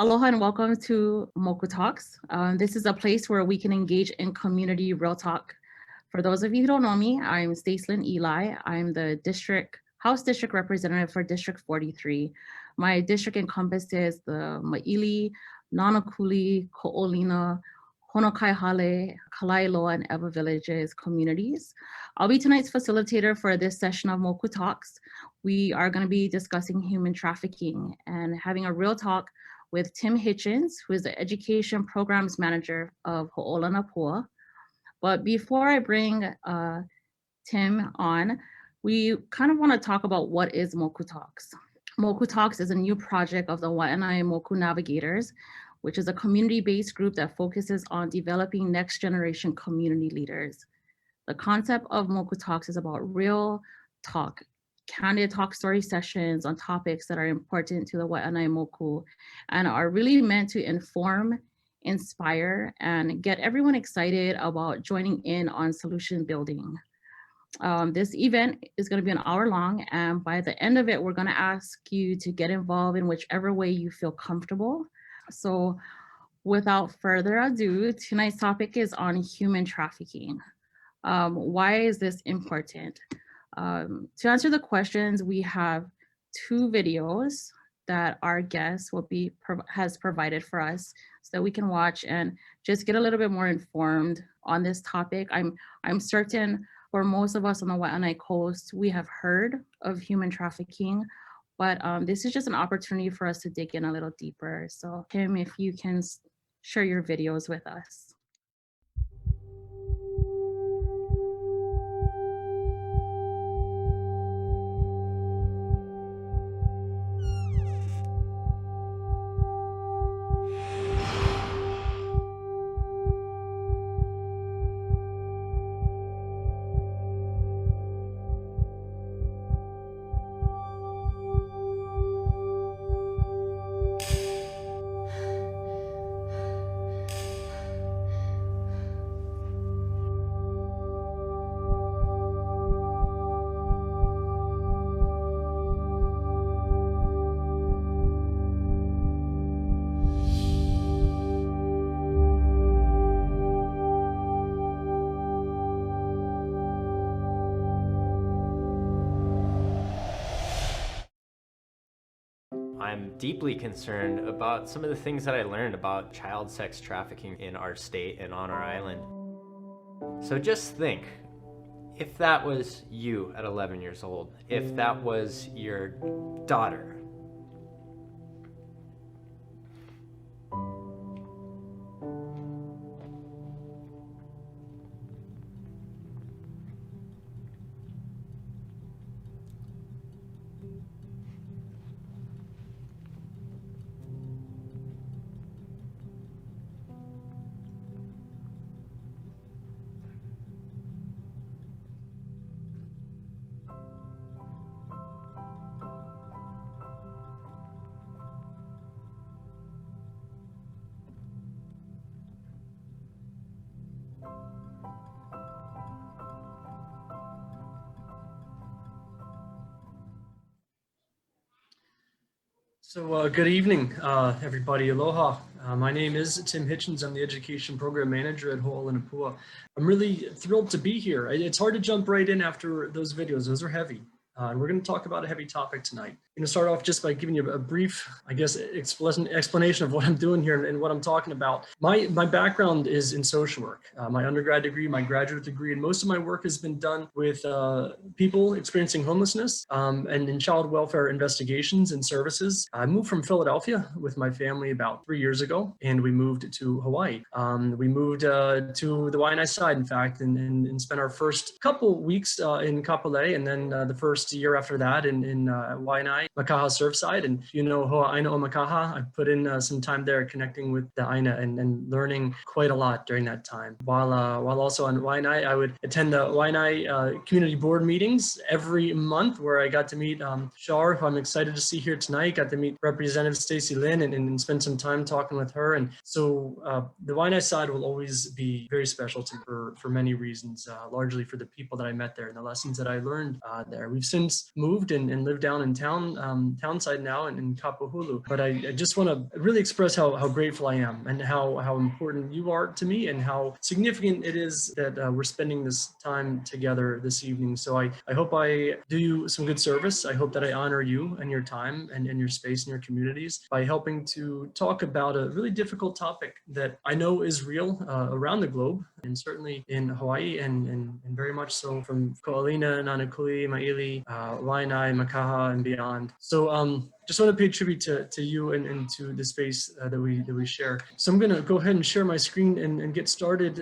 Aloha and welcome to Moku Talks. This is a place where we can engage in community real talk. For those of you who don't know me, I'm Stacelynn Eli. I'm the House District Representative for District 43. My district encompasses the Maili, Nanakuli, Ko'olina, Honokaihale, Kalailoa, and Ewa Villages communities. I'll be tonight's facilitator for this session of Moku Talks. We are going to be discussing human trafficking and having a real talk with Tim Hitchens, who is the Education Programs Manager of Ho'olanapua. But before I bring Tim on, we kind of want to talk about what is Moku Talks. Moku Talks is a new project of the Waianae Moku Navigators, which is a community-based group that focuses on developing next-generation community leaders. The concept of Moku Talks is about real talk, candid talk story sessions on topics that are important to the Waianae Moku and are really meant to inform, inspire, and get everyone excited about joining in on solution building. This event is going to be an hour long, and by the end of it, we're going to ask you to get involved in whichever way you feel comfortable. So without further ado, tonight's topic is on human trafficking. Why is this important? To answer the questions, we have two videos that our guest has provided for us so that we can watch and just get a little bit more informed on this topic. I'm certain for most of us on the Waianae Coast, we have heard of human trafficking, but this is just an opportunity for us to dig in a little deeper. So Kim, if you can share your videos with us. I'm deeply concerned about some of the things that I learned about child sex trafficking in our state and on our island. So just think, if that was you at 11 years old, if that was your daughter, So good evening, everybody. Aloha. My name is Tim Hitchens. I'm the Education Program Manager at Ho'olanapua. I'm really thrilled to be here. It's hard to jump right in after those videos. Those are heavy. And we're going to talk about a heavy topic tonight. I'm going to start off just by giving you a brief, explanation of what I'm doing here and what I'm talking about. My background is in social work. My undergrad degree, my graduate degree, and most of my work has been done with people experiencing homelessness and in child welfare investigations and services. I moved from Philadelphia with my family about 3 years ago, and we moved to Hawaii. We moved to the Waianae side, in fact, and spent our first couple weeks in Kapolei, and then the first year after that in Waianae, Makaha Surfside. And you know Hoa Aina o Makaha, I put in some time there connecting with the Aina and learning quite a lot during that time. While also on Waianae, I would attend the Waianae community board meetings every month where I got to meet Shar, who I'm excited to see here tonight, got to meet Representative Stacelynn and spend some time talking with her. And so the Waianae side will always be very special to me for many reasons, largely for the people that I met there and the lessons that I learned there. We've since since moved and live down in townside now in Kapahulu. But I just want to really express how grateful I am and how important you are to me and how significant it is that we're spending this time together this evening. So I hope I do you some good service. I hope that I honor you and your time and your space and your communities by helping to talk about a really difficult topic that I know is real around the globe, and certainly in Hawaii and very much so from Kuleana, Nanakuli, Maili, Waianae, Makaha, and beyond. So just want to pay tribute to you and to the space that we share. So I'm going to go ahead and share my screen and get started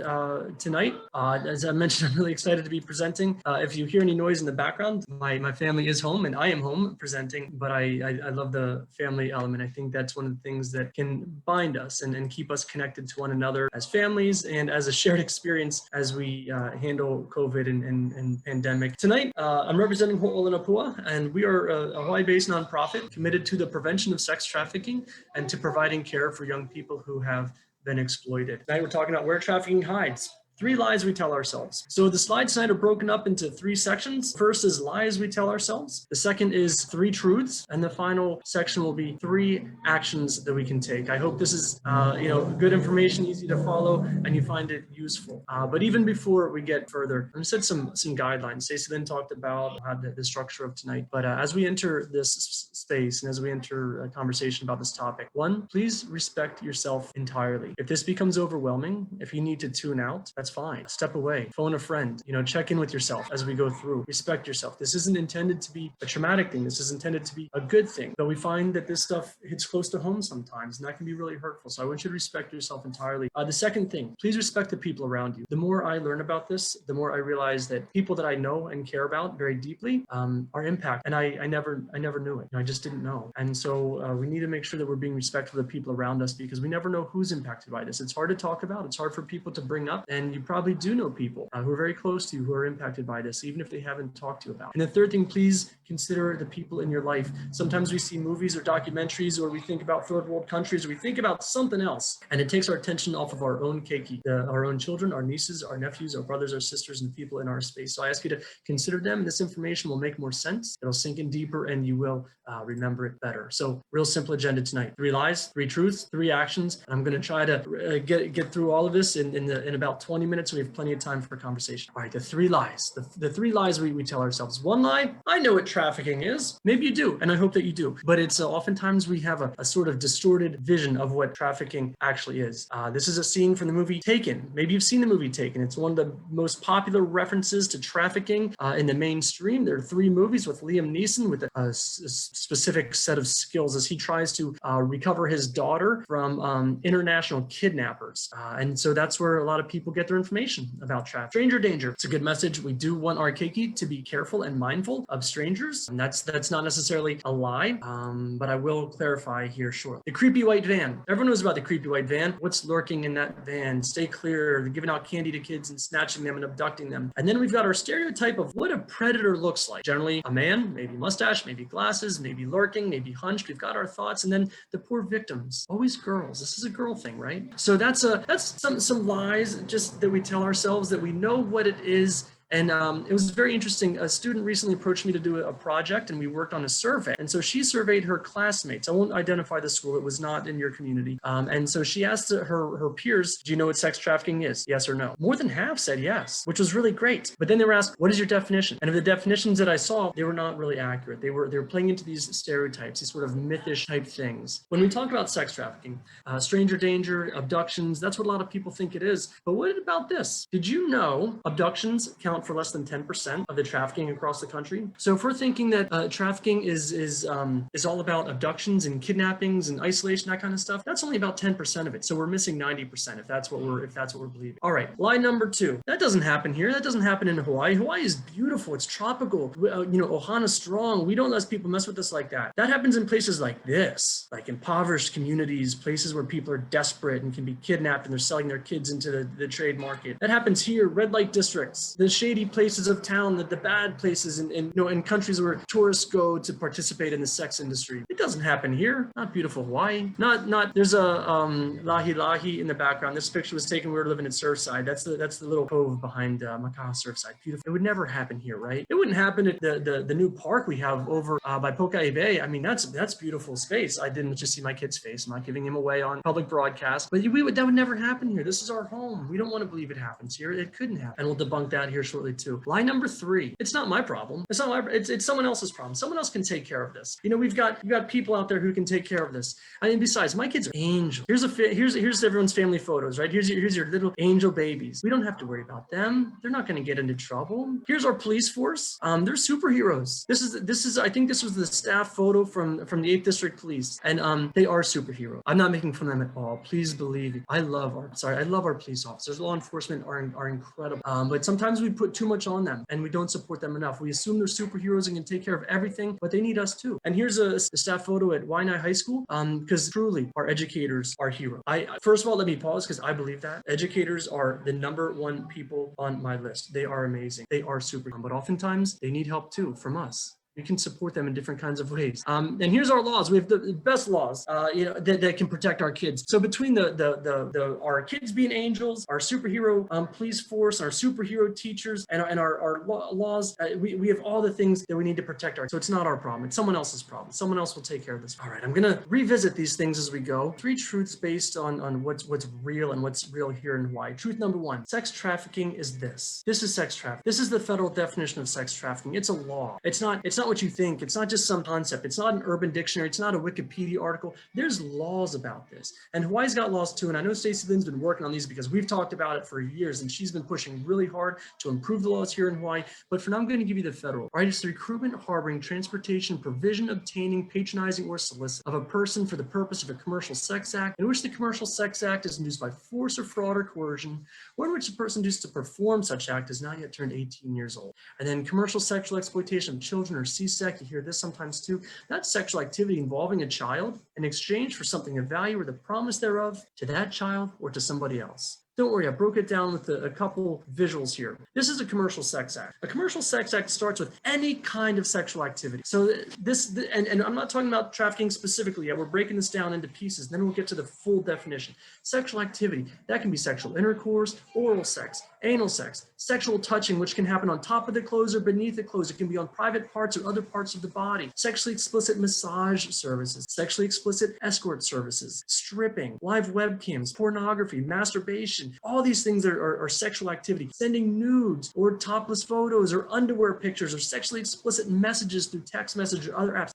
tonight. As I mentioned, I'm really excited to be presenting. If you hear any noise in the background, my family is home and I am home presenting, but I love the family element. I think that's one of the things that can bind us and keep us connected to one another as families and as a shared experience as we handle COVID and pandemic. Tonight, I'm representing Ho'olanapua, and we are a Hawaii-based nonprofit committed to the prevention of sex trafficking and to providing care for young people who have been exploited. Tonight we're talking about where trafficking hides. 3 lies we tell ourselves. So the slides tonight are broken up into 3 sections. First is lies we tell ourselves. The second is 3 truths. And the final section will be 3 actions that we can take. I hope this is good information, easy to follow, and you find it useful. But even before we get further, I'm going to set some guidelines. Stacelynn talked about the structure of tonight. But as we enter this space and as we enter a conversation about this topic, 1, please respect yourself entirely. If this becomes overwhelming, if you need to tune out, that's fine. Step away, phone a friend, check in with yourself as we go through. Respect yourself. This isn't intended to be a traumatic thing. This is intended to be a good thing. But we find that this stuff hits close to home sometimes, and that can be really hurtful. So I want you to respect yourself entirely. The second thing, please respect the people around you. The more I learn about this, the more I realize that people that I know and care about very deeply are impacted. And I never knew it. I just didn't know. And so we need to make sure that we're being respectful of the people around us, because we never know who's impacted by this. It's hard to talk about. It's hard for people to bring up. And you probably do know people who are very close to you who are impacted by this, even if they haven't talked to you about it. And the third thing, please consider the people in your life. Sometimes we see movies or documentaries, or we think about third world countries, or we think about something else, and it takes our attention off of our own keiki, our own children, our nieces, our nephews, our brothers, our sisters, and the people in our space. So I ask you to consider them. This information will make more sense. It'll sink in deeper, and you will remember it better. So real simple agenda tonight: 3 lies, 3 truths, 3 actions. I'm going to try to get through all of this in about 20 minutes. We have plenty of time for conversation. All right, the 3 lies. The 3 lies we tell ourselves. 1 lie: I know what trafficking is. Maybe you do, and I hope that you do. But it's oftentimes we have a sort of distorted vision of what trafficking actually is. This is a scene from the movie Taken. Maybe you've seen the movie Taken. It's one of the most popular references to trafficking in the mainstream. There are 3 movies with Liam Neeson with a specific set of skills as he tries to recover his daughter from international kidnappers. And so that's where a lot of people get their information about trafficking. Stranger danger. It's a good message. We do want our keiki to be careful and mindful of strangers. And that's not necessarily a lie, but I will clarify here shortly. The creepy white van. Everyone knows about the creepy white van. What's lurking in that van? Stay clear. They're giving out candy to kids and snatching them and abducting them. And then we've got our stereotype of what a predator looks like. Generally a man, maybe mustache, maybe glasses, maybe lurking, maybe hunched. We've got our thoughts. And then the poor victims, always girls. This is a girl thing, right? So that's some lies just that we tell ourselves, that we know what it is. And it was very interesting. A student recently approached me to do a project, and we worked on a survey. And so she surveyed her classmates. I won't identify the school. It was not in your community. And so she asked her peers, do you know what sex trafficking is? Yes or no? More than half said yes, which was really great. But then they were asked, what is your definition? And of the definitions that I saw, they were not really accurate. They were playing into these stereotypes, these sort of mythish type things. When we talk about sex trafficking, stranger danger, abductions, that's what a lot of people think it is. But what about this? Did you know abductions count for less than 10% of the trafficking across the country? So if we're thinking that trafficking is all about abductions and kidnappings and isolation, that kind of stuff, that's only about 10% of it. So we're missing 90% if that's what we're believing. All right, lie number 2. That doesn't happen here. That doesn't happen in Hawaii. Hawaii is beautiful. It's tropical. Ohana's strong. We don't let people mess with us like that. That happens in places like this, like impoverished communities, places where people are desperate and can be kidnapped and they're selling their kids into the trade market. That happens here. Red light districts. The shady places of town, the bad places in countries where tourists go to participate in the sex industry. It doesn't happen here. Not beautiful Hawaii. Not. There's a lahi lahi in the background. This picture was taken. We were living in Surfside. That's the little cove behind Makaha Surfside. Beautiful. It would never happen here, right? It wouldn't happen at the new park we have over by Pokai Bay. I mean, that's beautiful space. I didn't just see my kid's face. I'm not giving him away on public broadcast, but that would never happen here. This is our home. We don't want to believe it happens here. It couldn't happen, and we'll debunk that here shortly too. Lie number 3. It's not my problem. It's not it's someone else's problem. Someone else can take care of this. You know, we've got people out there who can take care of this. I mean, besides, my kids are angels. Here's everyone's family photos, right? Here's your little angel babies. We don't have to worry about them. They're not going to get into trouble. Here's our police force. They're superheroes. This is I think this was the staff photo from the 8th District Police, and they are superheroes. I'm not making fun of them at all. Please believe me. I love our police officers. Law enforcement are incredible. But sometimes we put too much on them and we don't support them enough. We assume they're superheroes and can take care of everything, but they need us too. And here's a staff photo at Waianae High School, because truly our educators are heroes. First of all, let me pause because I believe that educators are the #1 people on my list. They are amazing. They are super, but oftentimes they need help too from us. We can support them in different kinds of ways. And here's our laws. We have the best laws, that can protect our kids. So between our kids being angels, our superhero police force, our superhero teachers, and our laws, we have all the things that we need to protect our. So it's not our problem. It's someone else's problem. Someone else will take care of this. All right, I'm gonna revisit these things as we go. 3 truths based on what's real and what's real here in Hawaii. Truth number 1: sex trafficking is this. This is sex trafficking. This is the federal definition of sex trafficking. It's a law. It's not what you think. It's not just some concept. It's not an urban dictionary. It's not a Wikipedia article. There's laws about this. And Hawaii's got laws too. And I know Stacelyn's been working on these because we've talked about it for years and she's been pushing really hard to improve the laws here in Hawaii. But for now, I'm going to give you the federal. All right, it's the recruitment, harboring, transportation, provision, obtaining, patronizing, or solicit of a person for the purpose of a commercial sex act in which the commercial sex act is induced by force or fraud or coercion, or in which the person induced to perform such act has not yet turned 18 years old. And then commercial sexual exploitation of children or CSEC, you hear this sometimes too. That's sexual activity involving a child in exchange for something of value or the promise thereof to that child or to somebody else. Don't worry, I broke it down with a couple visuals here. This is a commercial sex act. A commercial sex act starts with any kind of sexual activity. So and I'm not talking about trafficking specifically yet. We're breaking this down into pieces. Then we'll get to the full definition. Sexual activity, that can be sexual intercourse, oral sex, anal sex, sexual touching, which can happen on top of the clothes or beneath the clothes. It can be on private parts or other parts of the body. Sexually explicit massage services, sexually explicit escort services, stripping, live webcams, pornography, masturbation. All these things are sexual activity. Sending nudes or topless photos or underwear pictures or sexually explicit messages through text message or other apps.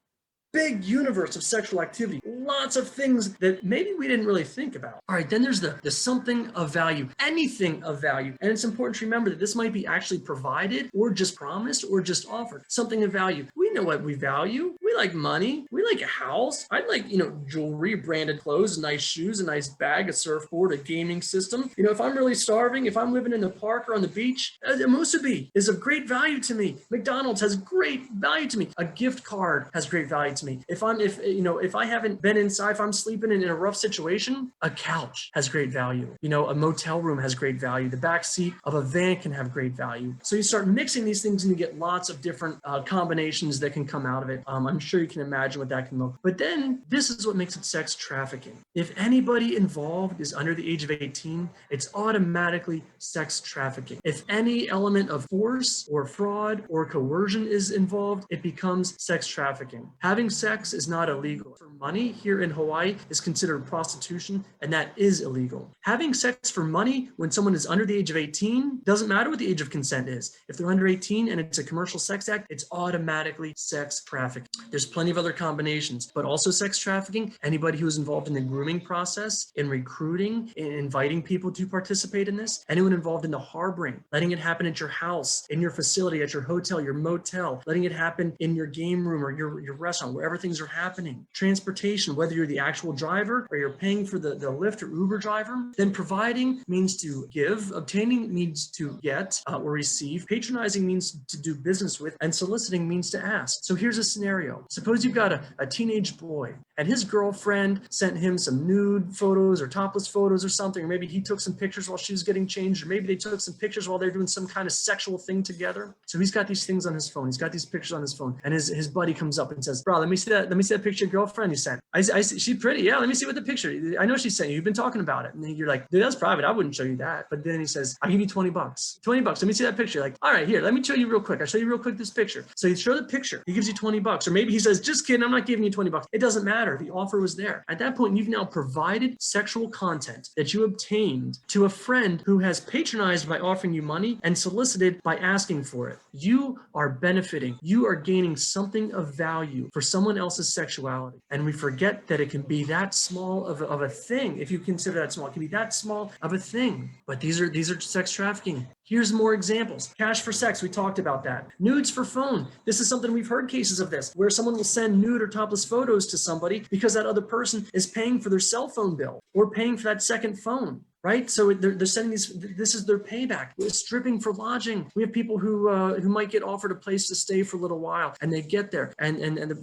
Big universe of sexual activity. Lots of things that maybe we didn't really think about. All right, then there's the something of value, anything of value. And it's important to remember that this might be actually provided or just promised or just offered. Something of value. We know what we value. We like money. We like a house. I'd like, jewelry, branded clothes, nice shoes, a nice bag, a surfboard, a gaming system. If I'm really starving, if I'm living in the park or on the beach, a musubi is of great value to me. McDonald's has great value to me. A gift card has great value to me. If I haven't been inside, if I'm sleeping in a rough situation, a couch has great value. A motel room has great value. The back seat of a van can have great value. So you start mixing these things and you get lots of different combinations that can come out of it. I'm sure you can imagine what that can look. But then this is what makes it sex trafficking. If anybody involved is under the age of 18, it's automatically sex trafficking. If any element of force or fraud or coercion is involved, it becomes sex trafficking. Having sex is not illegal. For money here in Hawaii is considered prostitution, and that is illegal. Having sex for money when someone is under the age of 18, doesn't matter what the age of consent is. If they're under 18 and it's a commercial sex act, it's automatically sex trafficking. There's plenty of other combinations, but also sex trafficking, anybody who is involved in the grooming process, in recruiting, in inviting people to participate in this, anyone involved in the harboring, letting it happen at your house, in your facility, at your hotel, your motel, letting it happen in your game room or your restaurant, wherever things are happening. Transportation, whether you're the actual driver or you're paying for the Lyft or Uber driver. Then providing means to give, obtaining means to get or receive, patronizing means to do business with, and soliciting means to ask. So here's a scenario. out. Suppose you've got a teenage boy and his girlfriend sent him some nude photos or topless photos or something, or maybe he took some pictures while she was getting changed, or maybe they took some pictures while they're doing some kind of sexual thing together. So he's got these things on his phone. He's got these pictures on his phone, and his buddy comes up and says, bro, let me see that picture of your girlfriend you sent. I she's pretty. Yeah, let me see what the picture. I know she sent you. You've been talking about it. And then you're like, dude, that's private. I wouldn't show you that. But then he says, I'll give you $20. $20. Let me see that picture. Like, all right, here, let me show you real quick. I'll show you real quick this picture. So you show the picture. He gives you $20. Or maybe he says, just kidding, I'm not giving you $20. It doesn't matter. The offer was there. At that point, you've now provided sexual content that you obtained to a friend who has patronized by offering you money and solicited by asking for it. You are benefiting. You are gaining something of value for someone else's sexuality. And we forget that it can be that small of a thing. If you consider that small, it can be that small of a thing. But these are sex trafficking. Here's more examples. Cash for sex, we talked about that. Nudes for phone. This is something we've heard cases of this, where someone will send nude or topless photos to somebody because that other person is paying for their cell phone bill or paying for that second phone. Right? So they're sending this is their payback. We're stripping for lodging. We have people who might get offered a place to stay for a little while, and they get there, and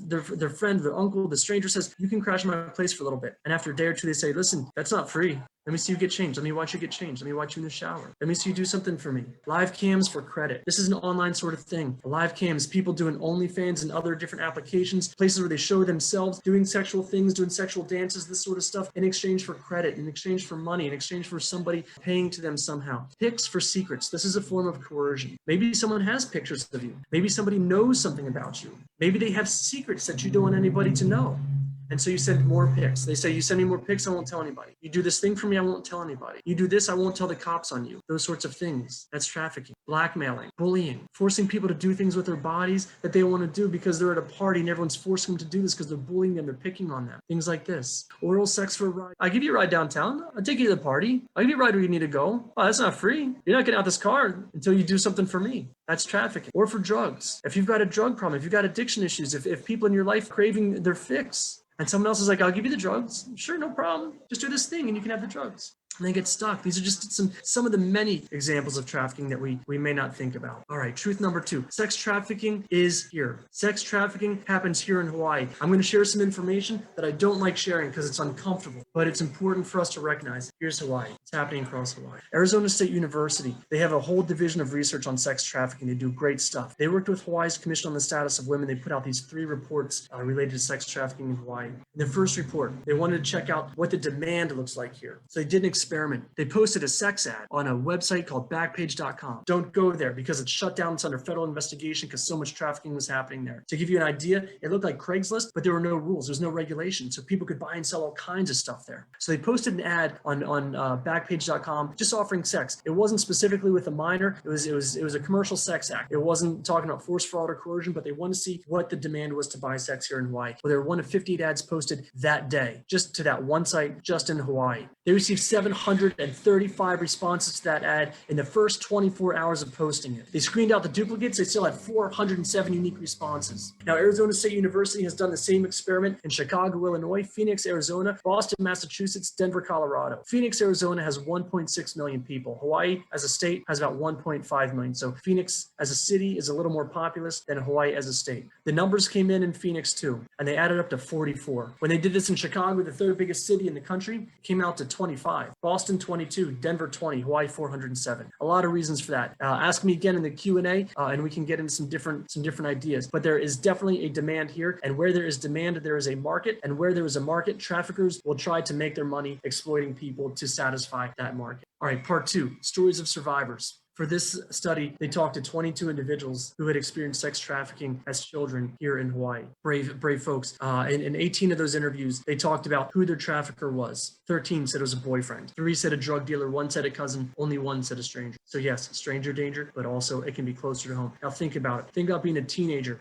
their friend, their uncle, the stranger says, you can crash my place for a little bit. And after a day or two, they say, listen, that's not free. Let me see you get changed. Let me watch you get changed. Let me watch you in the shower. Let me see you do something for me. Live cams for credit. This is an online sort of thing. Live cams, people doing OnlyFans and other different applications, places where they show themselves doing sexual things, doing sexual dances, this sort of stuff, in exchange for credit, in exchange for money, in exchange for somebody paying to them somehow. Pics for secrets. This is a form of coercion. Maybe someone has pictures of you. Maybe somebody knows something about you. Maybe they have secrets that you don't want anybody to know. And so you send more pics. They say, you send me more pics, I won't tell anybody. You do this thing for me, I won't tell anybody. You do this, I won't tell the cops on you. Those sorts of things. That's trafficking. Blackmailing, bullying, forcing people to do things with their bodies that they want to do because they're at a party and everyone's forcing them to do this because they're bullying them, they're picking on them. Things like this. Oral sex for a ride. I give you a ride downtown. I'll take you to the party. I'll give you a ride where you need to go. Oh, that's not free. You're not getting out this car until you do something for me. That's trafficking. Or for drugs. If you've got a drug problem, if you've got addiction issues, if people in your life craving their fix, and someone else is like, I'll give you the drugs. Sure, no problem. Just do this thing and you can have the drugs. And they get stuck. These are just some of the many examples of trafficking that we may not think about. All right, truth number 2. Sex trafficking is here. Sex trafficking happens here in Hawaii. I'm going to share some information that I don't like sharing because it's uncomfortable, but it's important for us to recognize. Here's Hawaii. It's happening across Hawaii. Arizona State University, they have a whole division of research on sex trafficking. They do great stuff. They worked with Hawaii's Commission on the Status of Women. They put out these 3 reports related to sex trafficking in Hawaii. In the first report, they wanted to check out what the demand looks like here. So they did an experiment. They posted a sex ad on a website called backpage.com. Don't go there because it's shut down. It's under federal investigation because so much trafficking was happening there. To give you an idea, it looked like Craigslist, but there were no rules. There was no regulation. So people could buy and sell all kinds of stuff there. So they posted an ad on backpage.com just offering sex. It wasn't specifically with a minor. It was a commercial sex act. It wasn't talking about force, fraud, or coercion, but they wanted to see what the demand was to buy sex here in Hawaii. Well, there were one of 58 ads posted that day, just to that one site, just in Hawaii. They received 735 responses to that ad in the first 24 hours of posting it. They screened out the duplicates. They still had 407 unique responses. Now, Arizona State University has done the same experiment in Chicago, Illinois, Phoenix, Arizona, Boston, Massachusetts, Denver, Colorado. Phoenix, Arizona has 1.6 million people. Hawaii as a state has about 1.5 million. So Phoenix as a city is a little more populous than Hawaii as a state. The numbers came in Phoenix too, and they added up to 44. When they did this in Chicago, the 3rd biggest city in the country, came out to 25. Boston 22, Denver 20, Hawaii 407. A lot of reasons for that. Ask me again in the Q&A, and we can get into some different ideas. But there is definitely a demand here, and where there is demand, there is a market, and where there is a market, traffickers will try to make their money exploiting people to satisfy that market. All right, part 2, stories of survivors. For this study, they talked to 22 individuals who had experienced sex trafficking as children here in Hawaii. Brave folks. In 18 of those interviews, they talked about who their trafficker was. 13 said it was a boyfriend. 3 said a drug dealer. 1 said a cousin. Only 1 said a stranger. So yes, stranger danger, but also it can be closer to home. Now think about it. Think about being a teenager.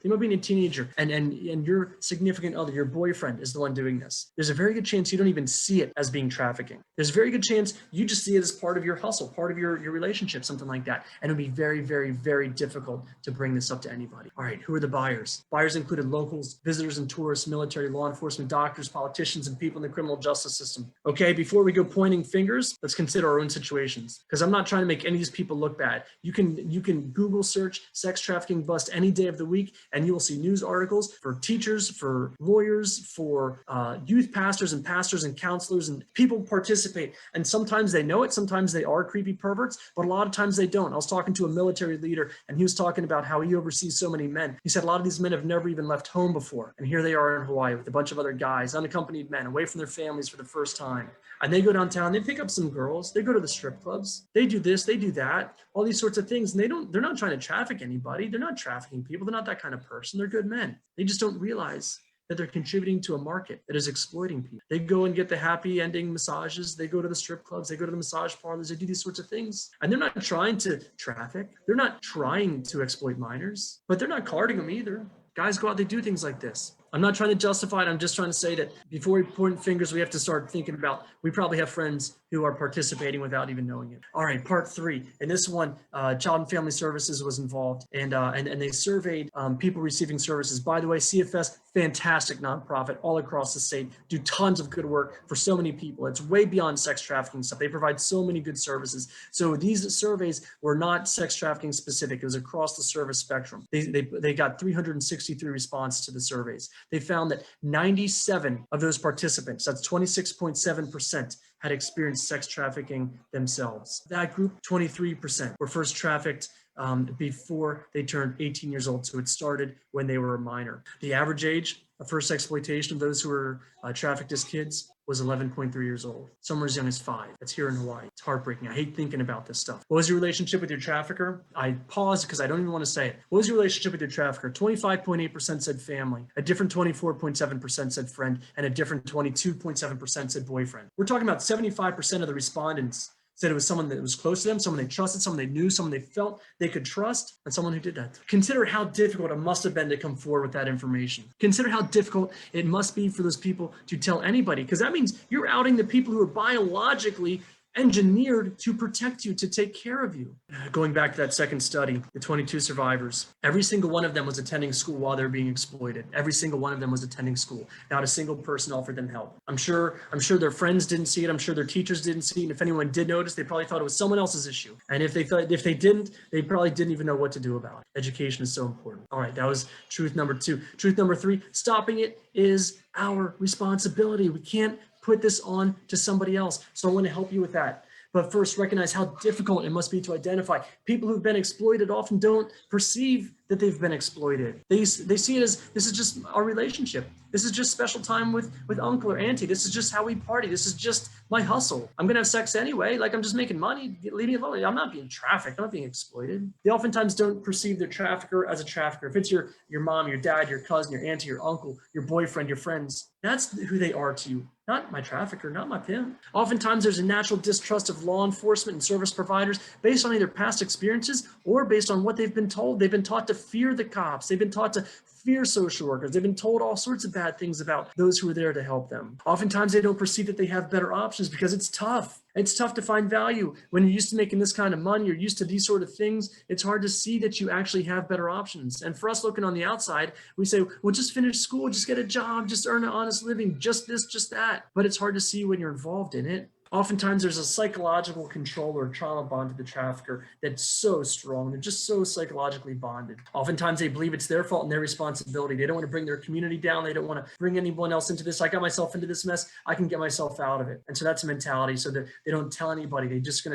And your significant other, your boyfriend, is the one doing this. There's a very good chance you don't even see it as being trafficking. There's a very good chance you just see it as part of your hustle, part of your relationship, something like that. And it would be very, very, very difficult to bring this up to anybody. All right, who are the buyers? Buyers included locals, visitors and tourists, military, law enforcement, doctors, politicians, and people in the criminal justice system. Okay. Okay, before we go pointing fingers, let's consider our own situations, because I'm not trying to make any of these people look bad. You can Google search sex trafficking bust any day of the week, and you will see news articles for teachers, for lawyers, for youth pastors and counselors, and people participate. And sometimes they know it, sometimes they are creepy perverts, but a lot of times they don't. I was talking to a military leader, and he was talking about how he oversees so many men. He said a lot of these men have never even left home before, and here they are in Hawaii with a bunch of other guys, unaccompanied men, away from their families for the first time. And they go downtown, they pick up some girls, they go to the strip clubs, they do this, they do that, all these sorts of things. And they're not trying to traffic anybody. They're not trafficking people. They're not that kind of person. They're good men. They just don't realize that they're contributing to a market that is exploiting people. They go and get the happy ending massages. They go to the strip clubs. They go to the massage parlors. They do these sorts of things. And they're not trying to traffic. They're not trying to exploit minors, but they're not carding them either. Guys go out, they do things like this. I'm not trying to justify it. I'm just trying to say that before we point fingers, we have to start thinking about, we probably have friends who are participating without even knowing it. All right, part 3. In this one, Child and Family Services was involved, and they surveyed people receiving services. By the way, CFS, fantastic nonprofit all across the state, do tons of good work for so many people. It's way beyond sex trafficking stuff. They provide so many good services. So these surveys were not sex trafficking specific. It was across the service spectrum. They got 363 responses to the surveys. They found that 97 of those participants, that's 26.7%, had experienced sex trafficking themselves. That group, 23%, were first trafficked before they turned 18 years old. So it started when they were a minor. The average age of first exploitation of those who were trafficked as kids was 11.3 years old, somewhere as young as 5. That's here in Hawaii. It's heartbreaking. I hate thinking about this stuff. What was your relationship with your trafficker? I paused because I don't even want to say it. What was your relationship with your trafficker? 25.8% said family, a different 24.7% said friend, and a different 22.7% said boyfriend. We're talking about 75% of the respondents said it was someone that was close to them, someone they trusted, someone they knew, someone they felt they could trust, and someone who did that. Consider how difficult it must have been to come forward with that information. Consider how difficult it must be for those people to tell anybody, because that means you're outing the people who are biologically engineered to protect you, to take care of you. Going back to that second study, the 22 survivors, every single one of them was attending school while they were being exploited. Every single one of them was attending school. Not a single person offered them help. I'm sure their friends didn't see it. I'm sure their teachers didn't see it. And if anyone did notice, they probably thought it was someone else's issue. And if they didn't, they probably didn't even know what to do about it. Education is so important. All right, that was truth number 2. Truth number 3, stopping it is our responsibility. We can't put this on to somebody else. So I want to help you with that. But first, recognize how difficult it must be to identify. People who've been exploited often don't perceive that they've been exploited. They see it as, this is just our relationship. This is just special time with uncle or auntie. This is just how we party. This is just my hustle. I'm gonna have sex anyway. Like, I'm just making money. Leave me alone. I'm not being trafficked. I'm not being exploited. They oftentimes don't perceive their trafficker as a trafficker. If it's your mom, your dad, your cousin, your auntie, your uncle, your boyfriend, your friends, that's who they are to you. Not my trafficker, not my pimp. Oftentimes there's a natural distrust of law enforcement and service providers based on either past experiences or based on what they've been told. They've been taught to fear the cops. They've been taught to fear social workers. They've been told all sorts of bad things about those who are there to help them. Oftentimes they don't perceive that they have better options because it's tough. It's tough to find value. When you're used to making this kind of money, you're used to these sort of things, it's hard to see that you actually have better options. And for us looking on the outside, we say, well, just finish school, just get a job, just earn an honest living, just this, just that. But it's hard to see when you're involved in it. Oftentimes there's a psychological control or trauma bond to the trafficker that's so strong. They're just so psychologically bonded. Oftentimes they believe it's their fault and their responsibility. They don't want to bring their community down. They don't want to bring anyone else into this. I got myself into this mess. I can get myself out of it. And so that's a mentality. So that they don't tell anybody. They just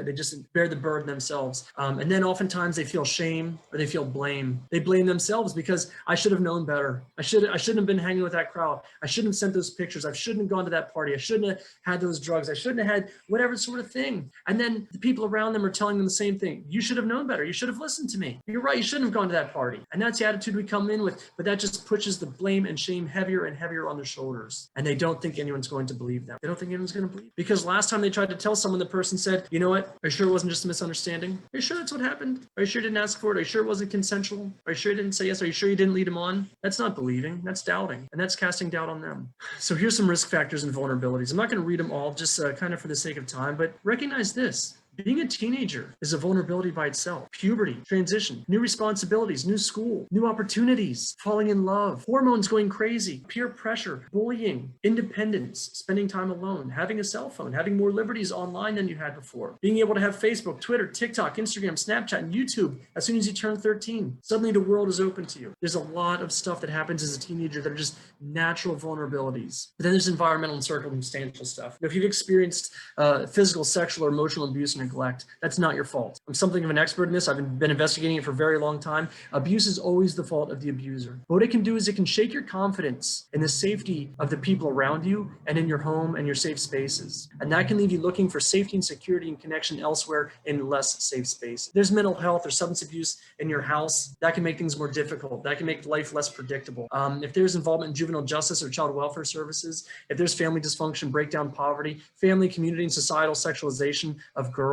bear the burden themselves. And then oftentimes they feel shame or they feel blame. They blame themselves because I should have known better. I shouldn't have been hanging with that crowd. I shouldn't have sent those pictures. I shouldn't have gone to that party. I shouldn't have had those drugs. I shouldn't have had whatever sort of thing. And then the people around them are telling them the same thing. You should have known better. You should have listened to me. You're right. You shouldn't have gone to that party. And that's the attitude we come in with, but that just pushes the blame and shame heavier and heavier on their shoulders. And they don't think anyone's going to believe them. They don't think anyone's going to believe. Because last time they tried to tell someone, the person said, you know what? Are you sure it wasn't just a misunderstanding? Are you sure that's what happened? Are you sure you didn't ask for it? Are you sure it wasn't consensual? Are you sure you didn't say yes? Are you sure you didn't lead him on? That's not believing. That's doubting. And that's casting doubt on them. So here's some risk factors and vulnerabilities. I'm not going to read them all just kind of for the sake of time, but recognize this. Being a teenager is a vulnerability by itself. Puberty, transition, new responsibilities, new school, new opportunities, falling in love, hormones going crazy, peer pressure, bullying, independence, spending time alone, having a cell phone, having more liberties online than you had before, being able to have Facebook, Twitter, TikTok, Instagram, Snapchat, and YouTube as soon as you turn 13. Suddenly the world is open to you. There's a lot of stuff that happens as a teenager that are just natural vulnerabilities. But then there's environmental and circumstantial stuff. If you've experienced physical, sexual, or emotional abuse and neglect, that's not your fault. I'm something of an expert in this. I've been investigating it for a very long time. Abuse is always the fault of the abuser. But what it can do is it can shake your confidence in the safety of the people around you and in your home and your safe spaces. And that can leave you looking for safety and security and connection elsewhere in less safe space. There's mental health or substance abuse in your house. That can make things more difficult. That can make life less predictable. If there's involvement in juvenile justice or child welfare services, if there's family dysfunction, breakdown, poverty, family, community, and societal sexualization of girls,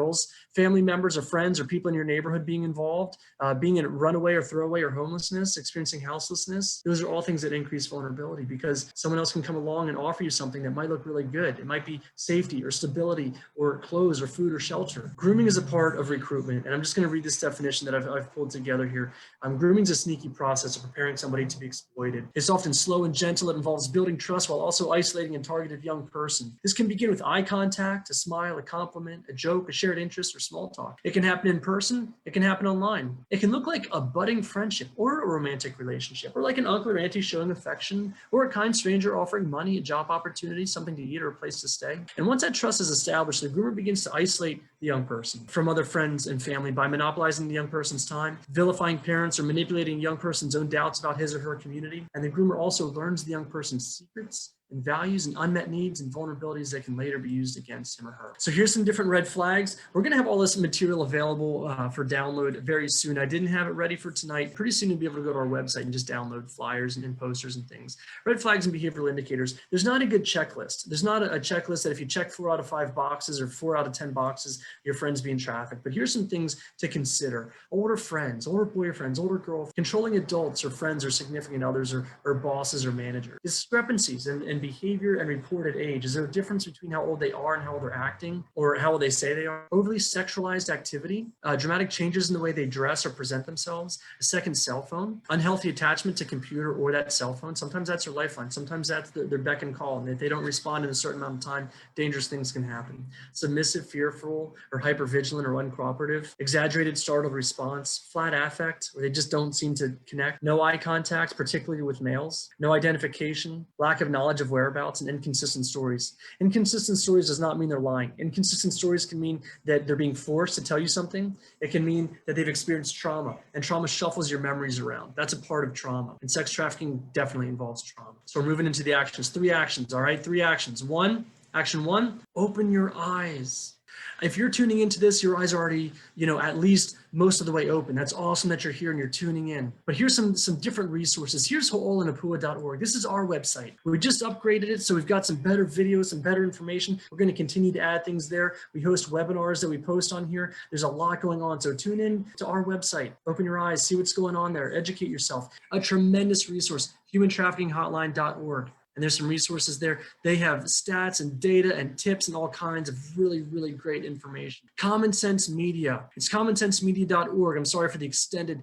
family members or friends or people in your neighborhood being involved, being in runaway or throwaway or homelessness, experiencing houselessness, those are all things that increase vulnerability because someone else can come along and offer you something that might look really good. It might be safety or stability or clothes or food or shelter. Grooming is a part of recruitment. And I'm just going to read this definition that I've pulled together here. Grooming is a sneaky process of preparing somebody to be exploited. It's often slow and gentle. It involves building trust while also isolating a targeted young person. This can begin with eye contact, a smile, a compliment, a joke, a shared interest, or small talk. It can happen in person. It can happen online. It can look like a budding friendship or a romantic relationship, or like an uncle or auntie showing affection, or a kind stranger offering money, a job opportunity, something to eat, or a place to stay. And once that trust is established, the groomer begins to isolate the young person from other friends and family by monopolizing the young person's time, vilifying parents, or manipulating the young person's own doubts about his or her community. And the groomer also learns the young person's secrets and values and unmet needs and vulnerabilities that can later be used against him or her. So here's some different red flags. We're going to have all this material available for download very soon. I didn't have it ready for tonight. Pretty soon you'll be able to go to our website and just download flyers and posters and things. Red flags and behavioral indicators. There's not a good checklist. There's not a checklist that if you check 4 out of 5 boxes or 4 out of 10 boxes, your friend's being trafficked. But here's some things to consider. Older friends, older boyfriends, older girlfriends, controlling adults or friends or significant others or bosses or managers. Discrepancies and behavior and reported age. Is there a difference between how old they are and how old they're acting or how old they say they are? Overly sexualized activity, dramatic changes in the way they dress or present themselves, a second cell phone, unhealthy attachment to computer or that cell phone. Sometimes that's their lifeline. Sometimes that's their beck and call. And if they don't respond in a certain amount of time, dangerous things can happen. Submissive, fearful, or hypervigilant or uncooperative, exaggerated startled response, flat affect, where they just don't seem to connect, no eye contact, particularly with males, no identification, lack of knowledge of whereabouts, and inconsistent stories. Inconsistent stories does not mean they're lying. Inconsistent stories can mean that they're being forced to tell you something. It can mean that they've experienced trauma, and trauma shuffles your memories around. That's a part of trauma, and sex trafficking definitely involves trauma. So we're moving into the actions. 3 actions, all right? 3 actions. Action 1, open your eyes. If you're tuning into this, your eyes are already, at least most of the way open. That's awesome that you're here and you're tuning in. But here's some different resources. Here's ho'olenapua.org. This is our website. We just upgraded it, so we've got some better videos, some better information. We're going to continue to add things there. We host webinars that we post on here. There's a lot going on. So tune in to our website. Open your eyes, see what's going on there. Educate yourself. A tremendous resource, humantraffickinghotline.org. And there's some resources there. They have stats and data and tips and all kinds of really, really great information. Common Sense Media. It's commonsensemedia.org. I'm sorry for the extended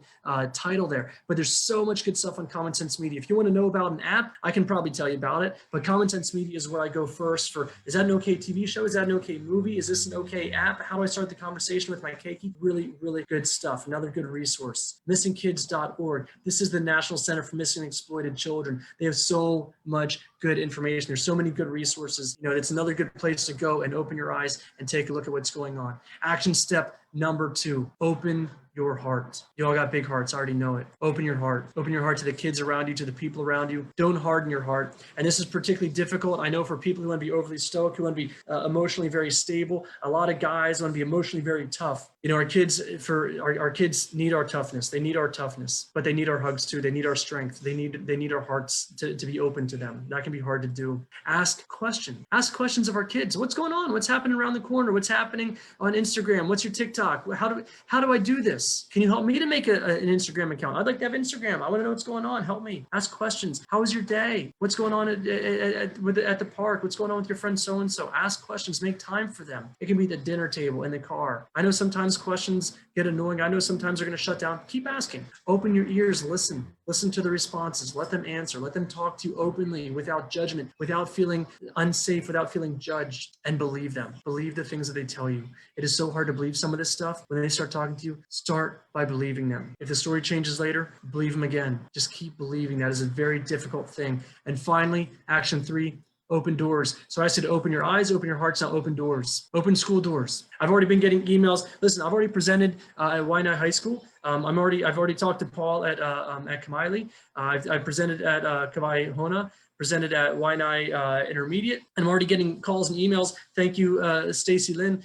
title there, but there's so much good stuff on Common Sense Media. If you want to know about an app, I can probably tell you about it, but Common Sense Media is where I go first for, is that an okay TV show? Is that an okay movie? Is this an okay app? How do I start the conversation with my keiki? Really, really good stuff. Another good resource. Missingkids.org. This is the National Center for Missing and Exploited Children. They have so much good information. There's so many good resources. It's another good place to go and open your eyes and take a look at what's going on. Action step number 2, open your heart. You all got big hearts. I already know it. Open your heart. Open your heart to the kids around you, to the people around you. Don't harden your heart. And this is particularly difficult. I know for people who want to be overly stoic, who want to be emotionally very stable. A lot of guys want to be emotionally very tough. You know, our kids need our toughness. They need our toughness, but they need our hugs too. They need our strength. They need our hearts to be open to them. That can be hard to do. Ask questions of our kids. What's going on? What's happening around the corner? What's happening on Instagram? What's your TikTok? How do I do this? Can you help me to make an Instagram account? I'd like to have Instagram. I want to know what's going on. Help me. Ask questions. How was your day? What's going on at the park? What's going on with your friend so-and-so? Ask questions. Make time for them. It can be the dinner table, in the car. I know sometimes questions get annoying. I know sometimes they're going to shut down. Keep asking. Open your ears. Listen to the responses. Let them answer. Let them talk to you openly, without judgment, without feeling unsafe, without feeling judged, and believe them. Believe the things that they tell you. It is so hard to believe some of this stuff. When they start talking to you, start by believing them. If the story changes later, believe them again. Just keep believing. That is a very difficult thing. And finally, action 3, open doors. So I said, open your eyes, open your hearts, now open doors, open school doors. I've already been getting emails. Listen, I've already presented at Waianae High School. I've already talked to Paul at Kamaili. I've presented at Kawai Hona, presented at Waianae Intermediate, and I'm already getting calls and emails. Thank you, Stacelynn,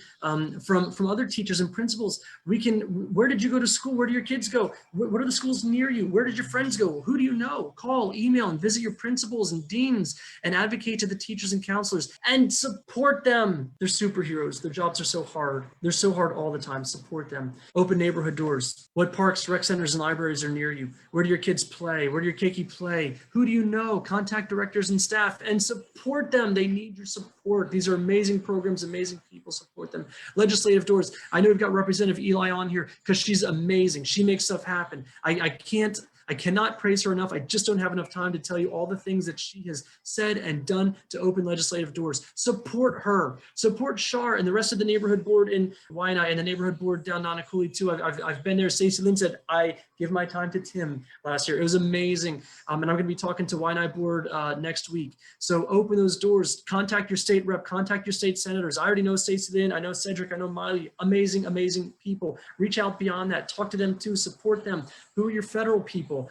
from other teachers and principals. Where did you go to school? Where do your kids go? What are the schools near you? Where did your friends go? Who do you know? Call, email, and visit your principals and deans, and advocate to the teachers and counselors, and support them. They're superheroes. Their jobs are so hard. They're so hard all the time. Support them. Open neighborhood doors. What parks, rec centers, and libraries are near you? Where do your kids play? Where do your keiki play? Who do you know? Contact directors and staff and support them. They need your support. These are amazing programs, amazing people. Support them. Legislative doors. I know we've got Representative Eli on here because she's amazing. She makes stuff happen. I cannot praise her enough. I just don't have enough time to tell you all the things that she has said and done to open legislative doors. Support her. Support Shar and the rest of the neighborhood board in Waianae and the neighborhood board down Nanakuli too. I've been there. Stacelynn said, I give my time to Tim last year. It was amazing. And I'm going to be talking to Waianae board next week. So open those doors. Contact your state rep. Contact your state senators. I already know Stacelynn. I know Cedric. I know Miley. Amazing, amazing people. Reach out beyond that. Talk to them too. Support them. Who are your federal people?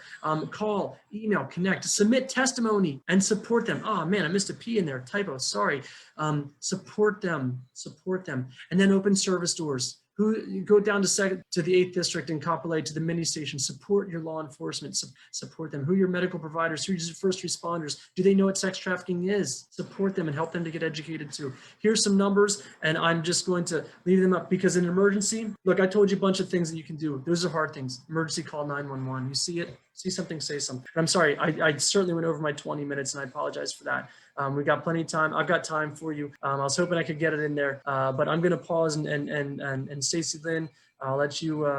Call, email, connect, submit testimony, and support them. Oh man, I missed a P in there, typo, sorry. Support them, and then open service doors. Who go down to the 8th district in Kapolei, to the mini station, support your law enforcement, support them. Who are your medical providers? Who are your first responders? Do they know what sex trafficking is? Support them and help them to get educated too. Here's some numbers, and I'm just going to leave them up because in an emergency, look, I told you a bunch of things that you can do. Those are hard things. Emergency call 911. You see it, see something, say something. And I'm sorry, I certainly went over my 20 minutes and I apologize for that. We've got plenty of time. I've got time for you. I was hoping I could get it in there, but I'm going to pause and Stacelynn, I'll let you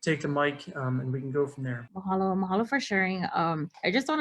take the mic and we can go from there. Mahalo for sharing. I just want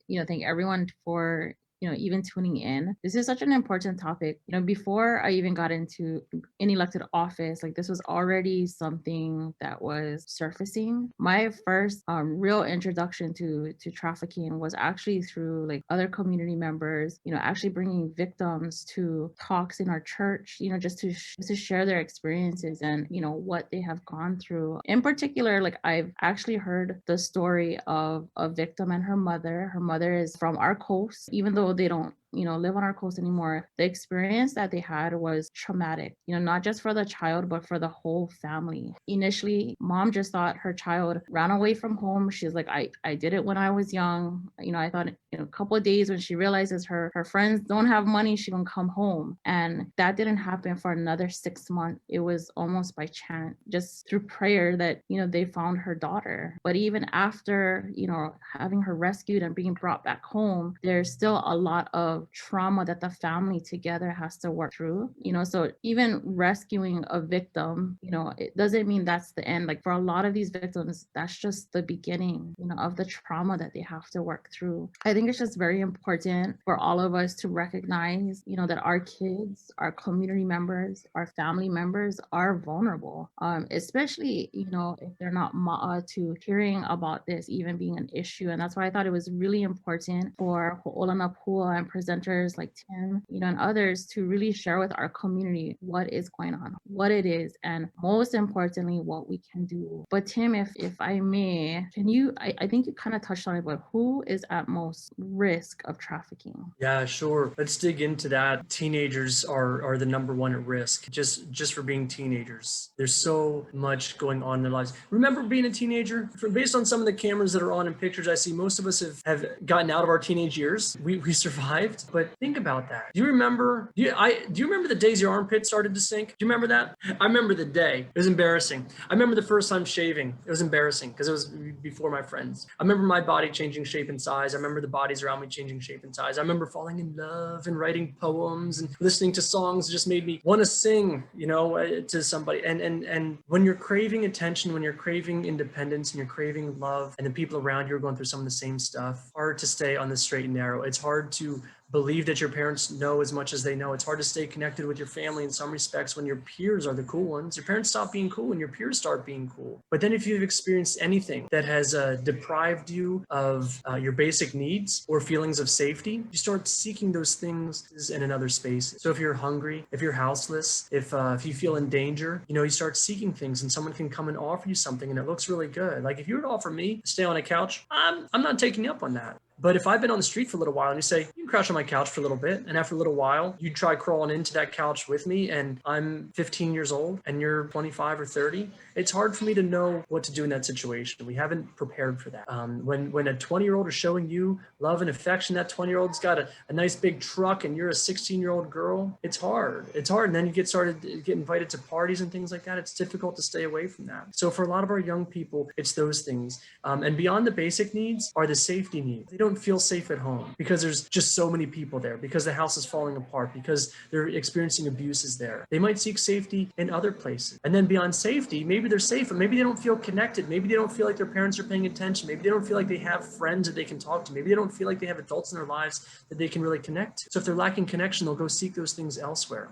to, thank everyone for, even tuning in. This is such an important topic. Before I even got into any elected office, like this was already something that was surfacing. My first real introduction to trafficking was actually through like other community members, actually bringing victims to talks in our church, just to share their experiences and, what they have gone through. In particular, like I've actually heard the story of a victim and her mother. Her mother is from our coast, even though they don't live on our coast anymore. The experience that they had was traumatic, not just for the child, but for the whole family. Initially, mom just thought her child ran away from home. She's like, I did it when I was young. I thought, a couple of days when she realizes her friends don't have money, she can come home. And that didn't happen for another 6 months. It was almost by chance, just through prayer that, they found her daughter. But even after, having her rescued and being brought back home, there's still a lot of trauma that the family together has to work through, so even rescuing a victim, it doesn't mean that's the end. Like for a lot of these victims, that's just the beginning, of the trauma that they have to work through. I think it's just very important for all of us to recognize, that our kids, our community members, our family members are vulnerable, especially, if they're not to hearing about this even being an issue. And that's why I thought it was really important for Ho'olanapua and presenters like Tim, and others to really share with our community what is going on, what it is, and most importantly, what we can do. But Tim, if I may, can you, I think you kind of touched on it, but who is at most risk of trafficking? Yeah, sure. Let's dig into that. Teenagers are the number one at risk, just for being teenagers. There's so much going on in their lives. Remember being a teenager? Based on some of the cameras that are on and pictures I see, most of us have gotten out of our teenage years. We survived, but think about that. Do you remember the days your armpit started to sink? Do you remember that? I remember the day. It was embarrassing. I remember the first time shaving. It was embarrassing because it was before my friends. I remember my body changing shape and size. I remember the bodies around me changing shape and size. I remember falling in love and writing poems and listening to songs just made me want to sing, to somebody. And when you're craving attention, when you're craving independence and you're craving love, and the people around you are going through some of the same stuff, hard to stay on the straight and narrow. It's hard to believe that your parents know as much as they know. It's hard to stay connected with your family in some respects when your peers are the cool ones. Your parents stop being cool and your peers start being cool. But then if you've experienced anything that has deprived you of your basic needs or feelings of safety, you start seeking those things in another space. So if you're hungry, if you're houseless, if you feel in danger, you start seeking things, and someone can come and offer you something and it looks really good. Like if you were to offer me to stay on a couch, I'm not taking you up on that. But if I've been on the street for a little while and you say, you can crouch on my couch for a little bit, and after a little while, you try crawling into that couch with me, and I'm 15 years old and you're 25 or 30, it's hard for me to know what to do in that situation. We haven't prepared for that. When a 20-year-old is showing you love and affection, that 20-year-old's got a nice big truck and you're a 16-year-old girl, it's hard. It's hard. And then you get invited to parties and things like that. It's difficult to stay away from that. So for a lot of our young people, it's those things. And beyond the basic needs are the safety needs. They don't feel safe at home because there's just so many people there, because the house is falling apart, because they're experiencing abuses there. They might seek safety in other places. And then beyond safety, maybe they're safe, but maybe they don't feel connected. Maybe they don't feel like their parents are paying attention. Maybe they don't feel like they have friends that they can talk to. Maybe they don't feel like they have adults in their lives that they can really connect to. So if they're lacking connection, they'll go seek those things elsewhere.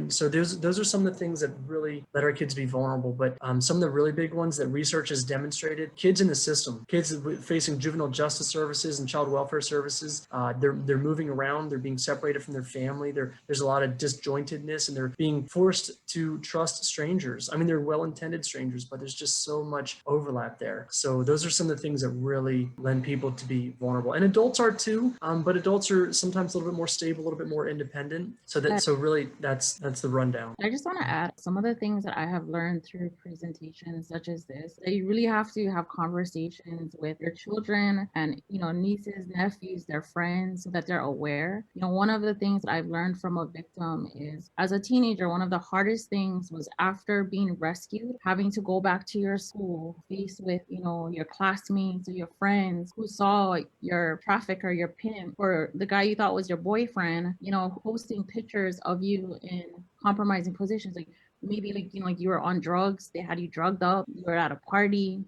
So those are some of the things that really let our kids be vulnerable. But some of the really big ones that research has demonstrated, kids in the system, kids facing juvenile justice services and child welfare services, they're moving around, they're being separated from their family, there's a lot of disjointedness, and they're being forced to trust strangers. I mean, they're well-intended strangers, but there's just so much overlap there. So those are some of the things that really lend people to be vulnerable. And adults are too, but adults are sometimes a little bit more stable, a little bit more independent. So really that's the rundown. I just want to add some of the things that I have learned through presentations such as this, that you really have to have conversations with your children and, nieces, nephews, their friends, so that they're aware. One of the things that I've learned from a victim is, as a teenager, one of the hardest things was, after being rescued, having to go back to your school, faced with, your classmates or your friends who saw your trafficker, your pimp, or the guy you thought was your boyfriend, posting pictures of you in compromising positions. Like maybe you were on drugs, they had you drugged up, you were at a party,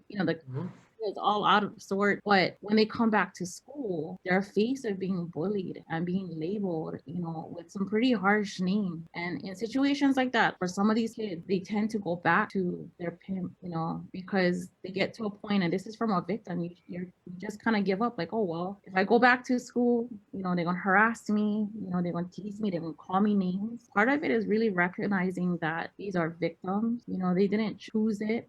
it's all out of sort. But when they come back to school, they're faced with being bullied and being labeled, with some pretty harsh names. And in situations like that, for some of these kids, they tend to go back to their pimp, because they get to a point, and this is from a victim, you just kind of give up, like, oh, well, if I go back to school, they're going to harass me, they're going to tease me, they're going to call me names. Part of it is really recognizing that these are victims, they didn't choose it.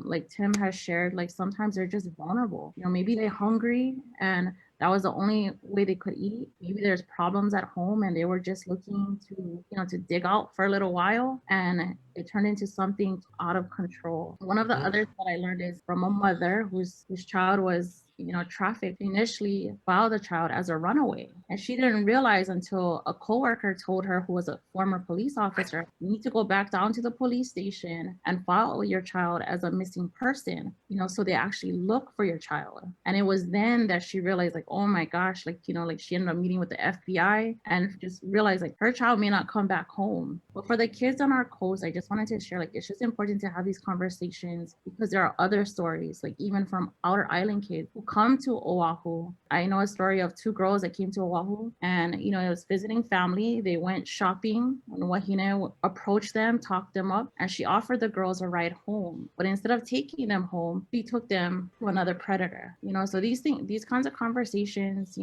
Like Tim has shared, like sometimes they're just vulnerable. Maybe they're hungry and that was the only way they could eat. Maybe there's problems at home and they were just looking to dig out for a little while, and it turned into something out of control. One of the others that I learned is from a mother whose child was trafficked. Initially filed the child as a runaway, and she didn't realize until a coworker told her, who was a former police officer, you need to go back down to the police station and file your child as a missing person, so they actually look for your child. And it was then that she realized, like, oh my gosh, like she ended up meeting with the FBI and just realized, like, her child may not come back home. But for the kids on our coast, I just wanted to share, like, it's just important to have these conversations, because there are other stories, like even from outer island kids who come to Oahu I know a story of two girls that came to Oahu and, it was visiting family. They went shopping and Wahine approached them, talked them up, and she offered the girls a ride home. But instead of taking them home, she took them to another predator, so these kinds of conversations,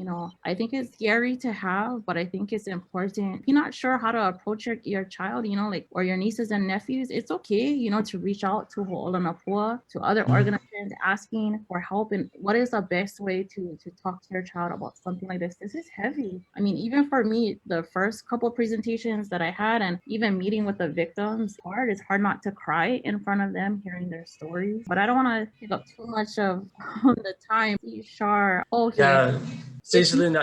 I think it's scary to have, but I think it's important. If you're not sure how to approach your child, or your nieces and nephews, it's okay, to reach out to Ho'olanapua, to other organizations, asking for help and what is the best way to talk to your child about something like this. This is heavy. I mean, even for me, the first couple of presentations that I had and even meeting with the victims, it's hard not to cry in front of them, hearing their stories. But I don't want to take up too much of the time. Sure. Okay. Yeah, Stacelynn,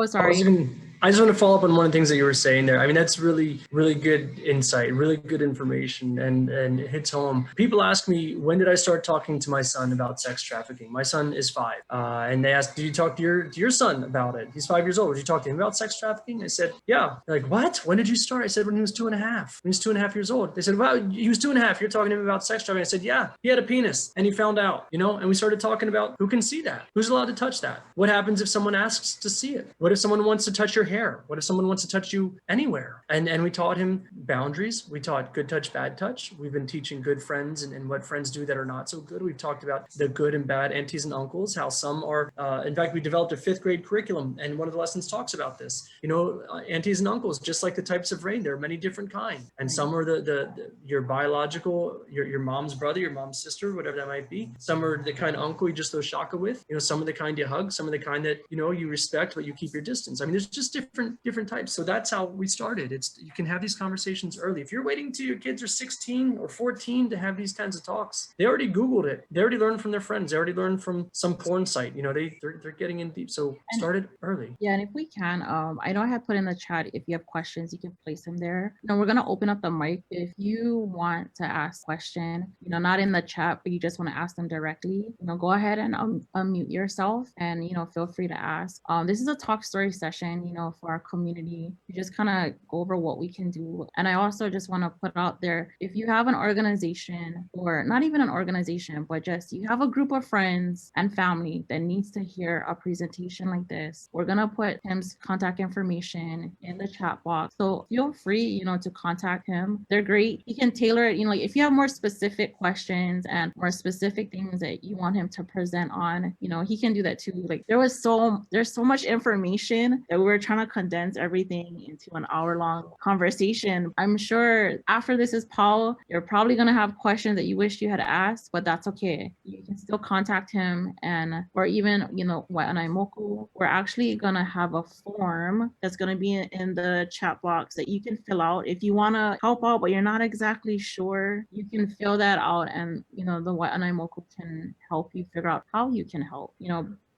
Sorry. I just want to follow up on one of the things that you were saying there. I mean, that's really, really good insight, really good information, and it hits home. People ask me, when did I start talking to my son about sex trafficking? My son is 5, and they asked, "Did you talk to your son about it? He's 5 years old. Did you talk to him about sex trafficking?" I said, "Yeah." They're like, "What? When did you start?" I said, "When he was 2.5. When he was 2.5 years old." They said, "Well, he was 2.5. You're talking to him about sex trafficking." I said, "Yeah, he had a penis and he found out, and we started talking about who can see that, who's allowed to touch that, what happens if someone asks to see it, what if someone wants to touch your hair, what if someone wants to touch you anywhere." And we taught him boundaries. We taught good touch, bad touch. We've been teaching good friends and what friends do that are not so good. We've talked about the good and bad aunties and uncles, how some are, in fact, we developed a 5th grade curriculum, and one of the lessons talks about this. Aunties and uncles, just like the types of rain, there are many different kinds. And some are your biological, your mom's brother, your mom's sister, whatever that might be. Some are the kind of uncle you just throw shaka with. Some are the kind you hug, some are the kind that, you respect, but you keep your distance. I mean, there's just different types. So that's how we started. You can have these conversations early. If you're waiting till your kids are 16 or 14 to have these kinds of talks, they already Googled it. They already learned from their friends. They already learned from some porn site. They're getting in deep. So started early. Yeah, and if we can, I know I have put in the chat, if you have questions, you can place them there. We're going to open up the mic. If you want to ask a question, not in the chat, but you just want to ask them directly, go ahead and unmute yourself and, feel free to ask. This is a talk story session, for our community to just kind of go over what we can do. And I also just want to put out there, if you have an organization, or not even an organization, but just you have a group of friends and family that needs to hear a presentation like this, we're going to put Tim's contact information in the chat box. So feel free, to contact him. They're great. He can tailor it, like if you have more specific questions and more specific things that you want him to present on, he can do that too. Like there's so much information that we were trying to condense everything into an hour-long conversation. I'm sure after this is Paul, you're probably going to have questions that you wish you had asked, but that's okay. You can still contact him, or even, Wa'anaimoku. We're actually going to have a form that's going to be in the chat box that you can fill out. If you want to help out, but you're not exactly sure, you can fill that out, and, the Wa'anaimoku can help you figure out how you can help,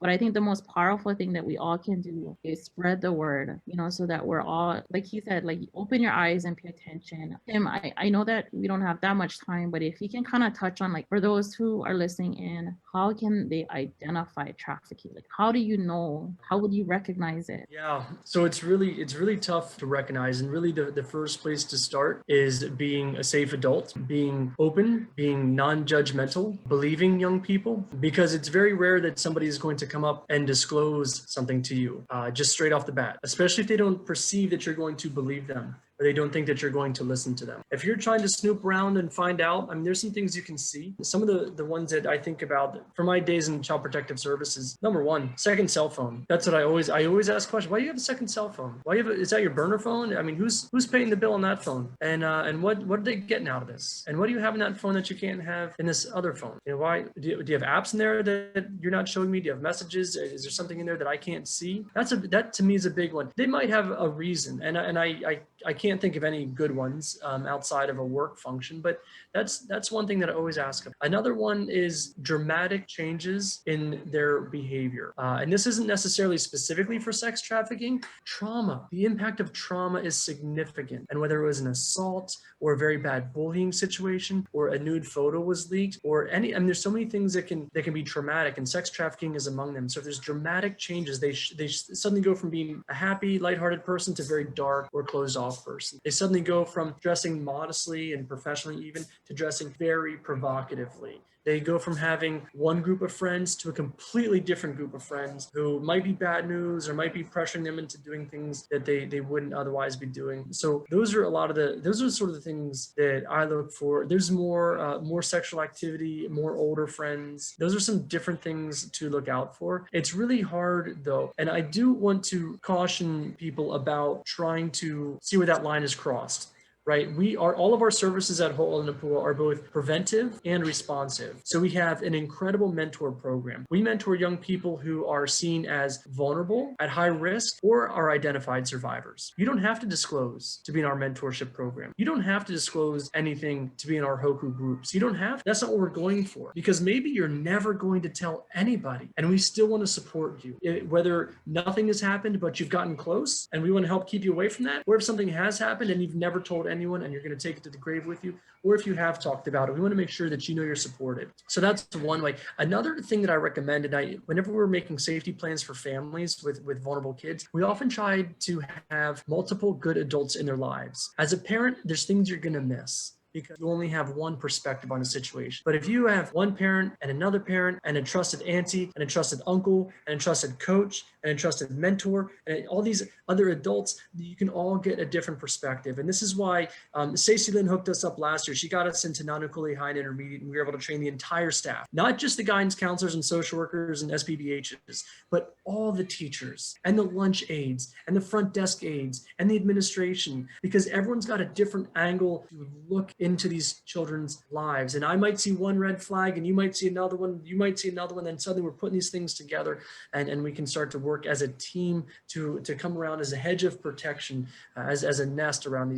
But I think the most powerful thing that we all can do is spread the word, so that we're all, like he said, like open your eyes and pay attention. Tim, I know that we don't have that much time, but if you can kind of touch on, like, for those who are listening in, how can they identify trafficking? Like, how do you know? How would you recognize it? Yeah, so it's really tough to recognize, and really the first place to start is being a safe adult, being open, being non-judgmental, believing young people, because it's very rare that somebody is going to come up and disclose something to you just straight off the bat, especially if they don't perceive that you're going to believe them, or they don't think that you're going to listen to them. If you're trying to snoop around and find out, I mean, there's some things you can see. Some of the ones that I think about from my days in Child Protective Services, number one, second cell phone. That's what I always ask questions. Why do you have a second cell phone? Is that your burner phone? I mean, who's paying the bill on that phone? And what are they getting out of this? And what do you have in that phone that you can't have in this other phone? Why do you have apps in there that you're not showing me? Do you have messages? Is there something in there that I can't see? That to me is a big one. They might have a reason, and I can't think of any good ones outside of a work function, but that's one thing that I always ask them. Another one is dramatic changes in their behavior. And this isn't necessarily specifically for sex trafficking. Trauma, the impact of trauma is significant. And whether it was an assault or a very bad bullying situation, or a nude photo was leaked, or there's so many things that can be traumatic, and sex trafficking is among them. So if there's dramatic changes, they suddenly go from being a happy, lighthearted person to very dark or closed off person. They suddenly go from dressing modestly and professionally even to dressing very provocatively. They go from having one group of friends to a completely different group of friends who might be bad news or might be pressuring them into doing things that they wouldn't otherwise be doing. So those are sort of the things that I look for. There's more sexual activity, more older friends. Those are some different things to look out for. It's really hard though. And I do want to caution people about trying to see where that line is crossed. Right, all of our services at Ho'olanapua are both preventive and responsive. So we have an incredible mentor program. We mentor young people who are seen as vulnerable, at high risk, or are identified survivors. You don't have to disclose to be in our mentorship program. You don't have to disclose anything to be in our Hoku groups. You don't have. That's not what we're going for, because maybe you're never going to tell anybody, and we still want to support you. Whether nothing has happened but you've gotten close, and we want to help keep you away from that, or if something has happened and you've never told anyone and you're going to take it to the grave with you, or if you have talked about it, we want to make sure that you know you're supported. So that's one way. Another thing that I recommend, and whenever we're making safety plans for families with vulnerable kids, we often try to have multiple good adults in their lives. As a parent, there's things you're going to miss, because you only have one perspective on a situation. But if you have one parent and another parent and a trusted auntie and a trusted uncle and a trusted coach and a trusted mentor and all these other adults, you can all get a different perspective. And this is why Stacelynn hooked us up last year. She got us into non-nuclear high and intermediate, and we were able to train the entire staff, not just the guidance counselors and social workers and SPBHs, but all the teachers and the lunch aides and the front desk aides and the administration, because everyone's got a different angle to look into these children's lives. And I might see one red flag and you might see another one, then suddenly we're putting these things together, and we can start to work as a team to come around as a hedge of protection, as a nest around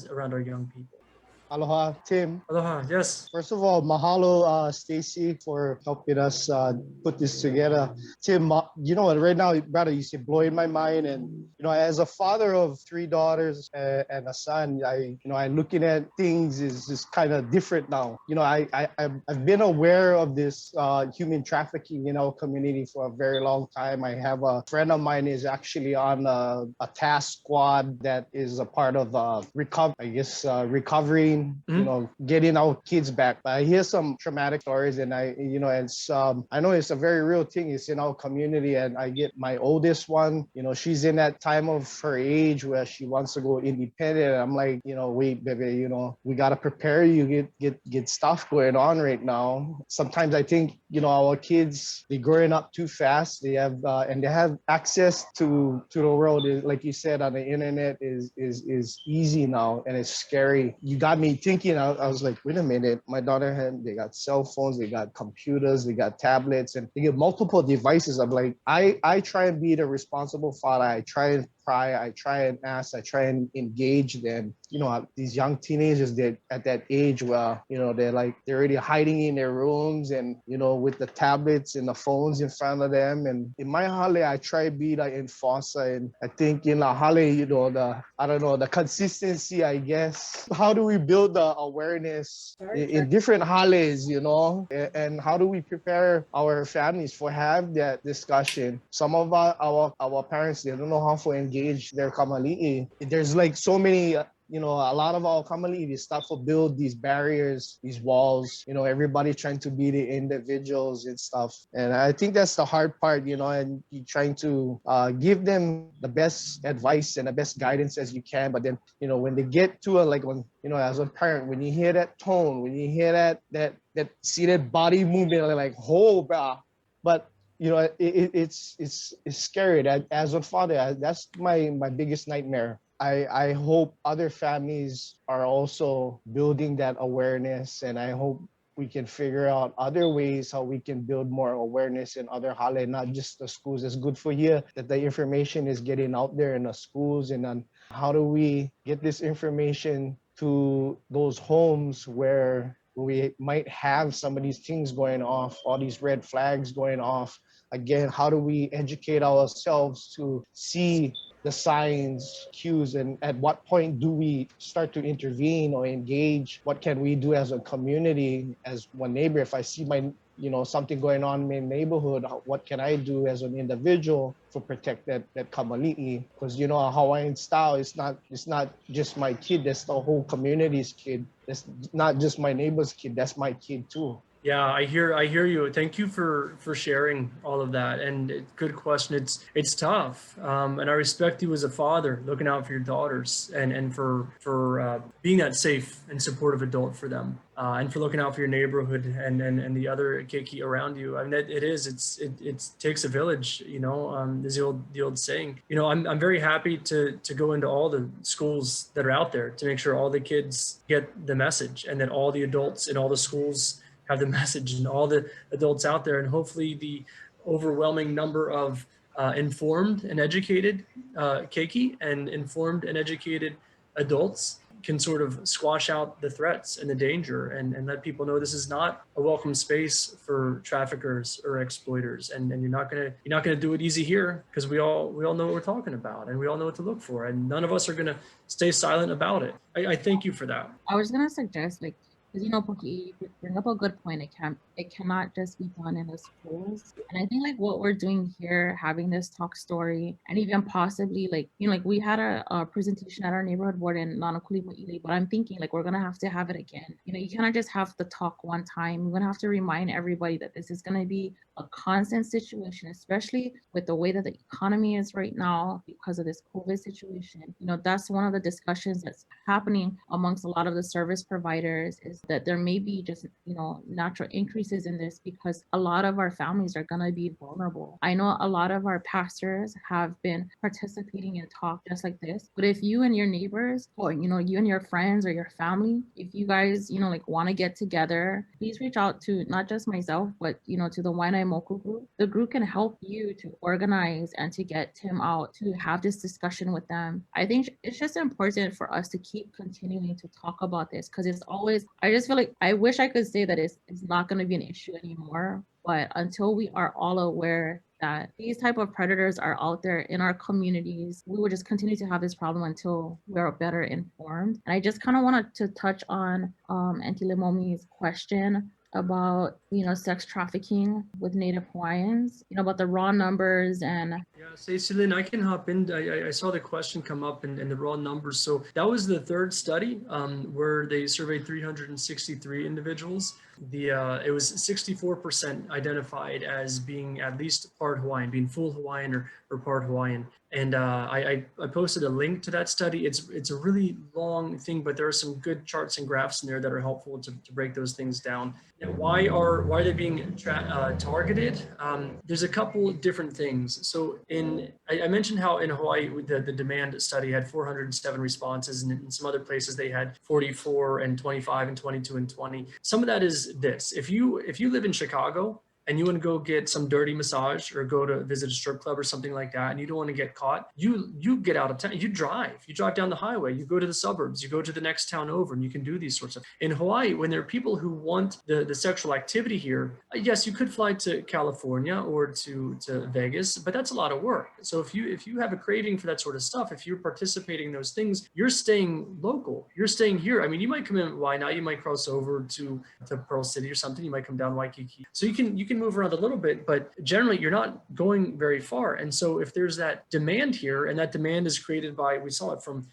around our young people. Aloha, Tim. Aloha, yes. First of all, mahalo, Stacy, for helping us put this together. Tim, you know what, right now, brother, you see blowing my mind. And, you know, as a father of 3 daughters and a son, I looking at things is just kind of different now. You know, I've been aware of this human trafficking in our community for a very long time. I have a friend of mine is actually on a task squad that is a part of recovering, you know, getting our kids back. But I hear some traumatic stories, and I know it's a very real thing. It's in our community, and I get my oldest one, you know, she's in that time of her age where she wants to go independent. I'm like, you know, wait, baby, you know, we got to prepare you, get stuff going on right now. Sometimes I think, you know, our kids, they're growing up too fast. They have access to the world, like you said, on the internet is easy now, and it's scary. You got me thinking. I was like, wait a minute, my daughter they got cell phones, they got computers, they got tablets, and they get multiple devices. I'm like, I try and be the responsible father. I try and pry, I try and ask, I try and engage them. You know, these young teenagers, they're at that age where, you know, they're already hiding in their rooms, and, you know, with the tablets and the phones in front of them. And in my hale, I try to be the enforcer. And I think in the hale, you know, the consistency, I guess. How do we build the awareness in different hales, you know? And how do we prepare our families for have that discussion? Some of our parents, they don't know how to engage their kamali'i. There's like so many, you know, a lot of our kamali'i, they start to build these barriers, these walls, you know, everybody trying to be the individuals and stuff. And I think that's the hard part, you know, and you're trying to give them the best advice and the best guidance as you can. But then, you know, when they get to when, you know, as a parent, when you hear that tone, when you hear that see that body movement, like, oh, bro. But you know, it's scary. That as a father, that's my biggest nightmare. I hope other families are also building that awareness, and I hope we can figure out other ways how we can build more awareness in other hale, not just the schools. It's good for you that the information is getting out there in the schools, and then how do we get this information to those homes where we might have some of these things going off, all these red flags going off. Again, how do we educate ourselves to see the signs, cues, and at what point do we start to intervene or engage? What can we do as a community, as one neighbor? If I see something going on in my neighborhood, what can I do as an individual to protect that kamali'i? Because, you know, a Hawaiian style, it's not just my kid, that's the whole community's kid. That's not just my neighbor's kid, that's my kid too. Yeah, I hear you. Thank you for sharing all of that. And good question. It's tough, and I respect you as a father, looking out for your daughters, and for being that safe and supportive adult for them, and for looking out for your neighborhood and the other keiki around you. I mean, it takes a village. Is the old saying. I'm very happy to go into all the schools that are out there to make sure all the kids get the message, and that all the adults in all the schools have the message, and all the adults out there, and hopefully the overwhelming number of informed and educated keiki and informed and educated adults can sort of squash out the threats and the danger, and let people know this is not a welcome space for traffickers or exploiters, and you're not gonna do it easy here, because we all know what we're talking about, and we all know what to look for, and none of us are gonna stay silent about it. I thank you for that. I was gonna suggest, like, because Poki, you bring up a good point. It cannot just be done in the schools. And I think like what we're doing here, having this talk story, and even possibly like, like we had a presentation at our neighborhood board in Nanakuli Mo'ili, but I'm thinking like we're gonna have to have it again. You cannot just have the talk one time. We're gonna have to remind everybody that this is gonna be a constant situation, especially with the way that the economy is right now because of this COVID situation. That's one of the discussions that's happening amongst a lot of the service providers, is that there may be just, natural increases in this because a lot of our families are going to be vulnerable. I know a lot of our pastors have been participating in talk just like this, but if you and your neighbors, or, you and your friends or your family, if you guys, like want to get together, please reach out to not just myself, but, to the Waianae Moku group. The group can help you to organize and to get Tim out to have this discussion with them. I think it's just important for us to keep continuing to talk about this, because it's always, I just feel like I wish I could say that it's not going to be an issue anymore, but until we are all aware that these type of predators are out there in our communities, we will just continue to have this problem until we're better informed. And I just kind of wanted to touch on Auntie Limomi's question about sex trafficking with Native Hawaiians, about the raw numbers. And Yeah, Stacelynn, I can hop in. I saw the question come up, and the raw numbers. So that was the third study where they surveyed 363 individuals. It was 64% identified as being at least part Hawaiian, being full Hawaiian or part Hawaiian. And I posted a link to that study. It's a really long thing, but there are some good charts and graphs in there that are helpful to break those things down. And why are they being targeted? There's a couple different things. So I mentioned how in Hawaii the demand study had 407 responses, and in some other places they had 44 and 25 and 22 and 20. Some of that is this: if you live in Chicago and you want to go get some dirty massage or go to visit a strip club or something like that, and you don't want to get caught, you get out of town, you drive down the highway, you go to the suburbs, you go to the next town over, and you can do these sorts of. In Hawaii, when there are people who want the sexual activity here, yes, you could fly to California or to Vegas, but that's a lot of work. So if you have a craving for that sort of stuff, if you're participating in those things, you're staying local, you're staying here. I mean, you might come in Waianae, you might cross over to Pearl City or something, you might come down Waikiki. So you can move around a little bit, but generally you're not going very far. And so if there's that demand here, and that demand is created by, we saw it from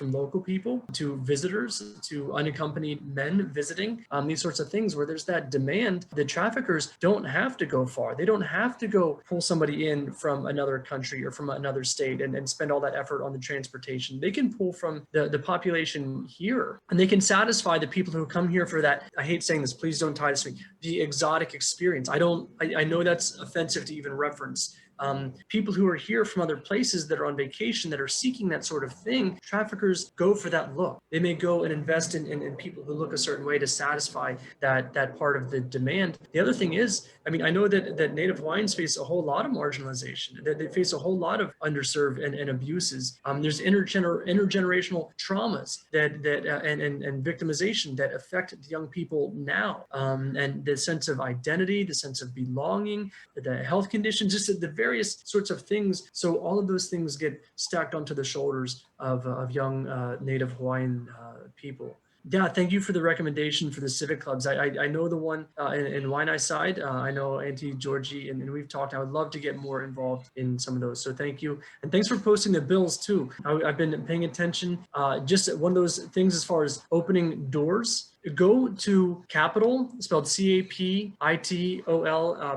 local people to visitors to unaccompanied men visiting, these sorts of things where there's that demand, the traffickers don't have to go far. They don't have to go pull somebody in from another country or from another state and spend all that effort on the transportation. They can pull from the population here, and they can satisfy the people who come here for that, I hate saying this, please don't tie this to me, the exotic experience. I know that's offensive to even reference. People who are here from other places that are on vacation that are seeking that sort of thing, traffickers go for that look. They may go and invest in people who look a certain way to satisfy that part of the demand. The other thing is, I mean, I know that Native Hawaiians face a whole lot of marginalization, that they face a whole lot of underserved and abuses. There's intergenerational traumas and victimization that affect young people now. And the sense of identity, the sense of belonging, the health conditions, just the various sorts of things. So all of those things get stacked onto the shoulders of young Native Hawaiian people. Yeah, thank you for the recommendation for the civic clubs. I know the one in Waianae side. I know Auntie Georgie, and we've talked. I would love to get more involved in some of those. So thank you. And thanks for posting the bills too. I've been paying attention. Just one of those things as far as opening doors go to Capital, spelled CAPITOL.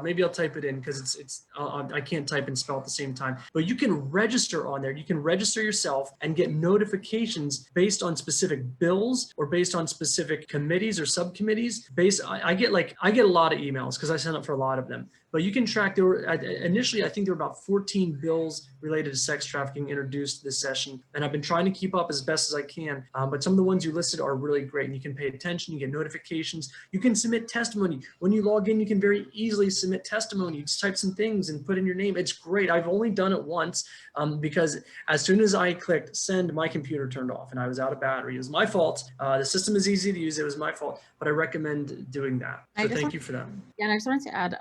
Maybe I'll type it in because I can't type and spell at the same time. But you can register on there. You can register yourself and get notifications based on specific bills or based on specific committees or subcommittees. I get a lot of emails because I sign up for a lot of them. But you can track, initially, I think there were about 14 bills related to sex trafficking introduced this session. And I've been trying to keep up as best as I can. But some of the ones you listed are really great. And you can pay attention, you get notifications. You can submit testimony. When you log in, you can very easily submit testimony. You just type some things and put in your name. It's great. I've only done it once because as soon as I clicked send, my computer turned off and I was out of battery. It was my fault. The system is easy to use. It was my fault. But I recommend doing that. So thank you for that. Yeah, and I just wanted to add,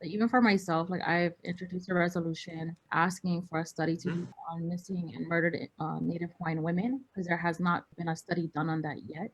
even for myself, like I've introduced a resolution asking for a study to be on missing and murdered Native Hawaiian women, because there has not been a study done on that yet.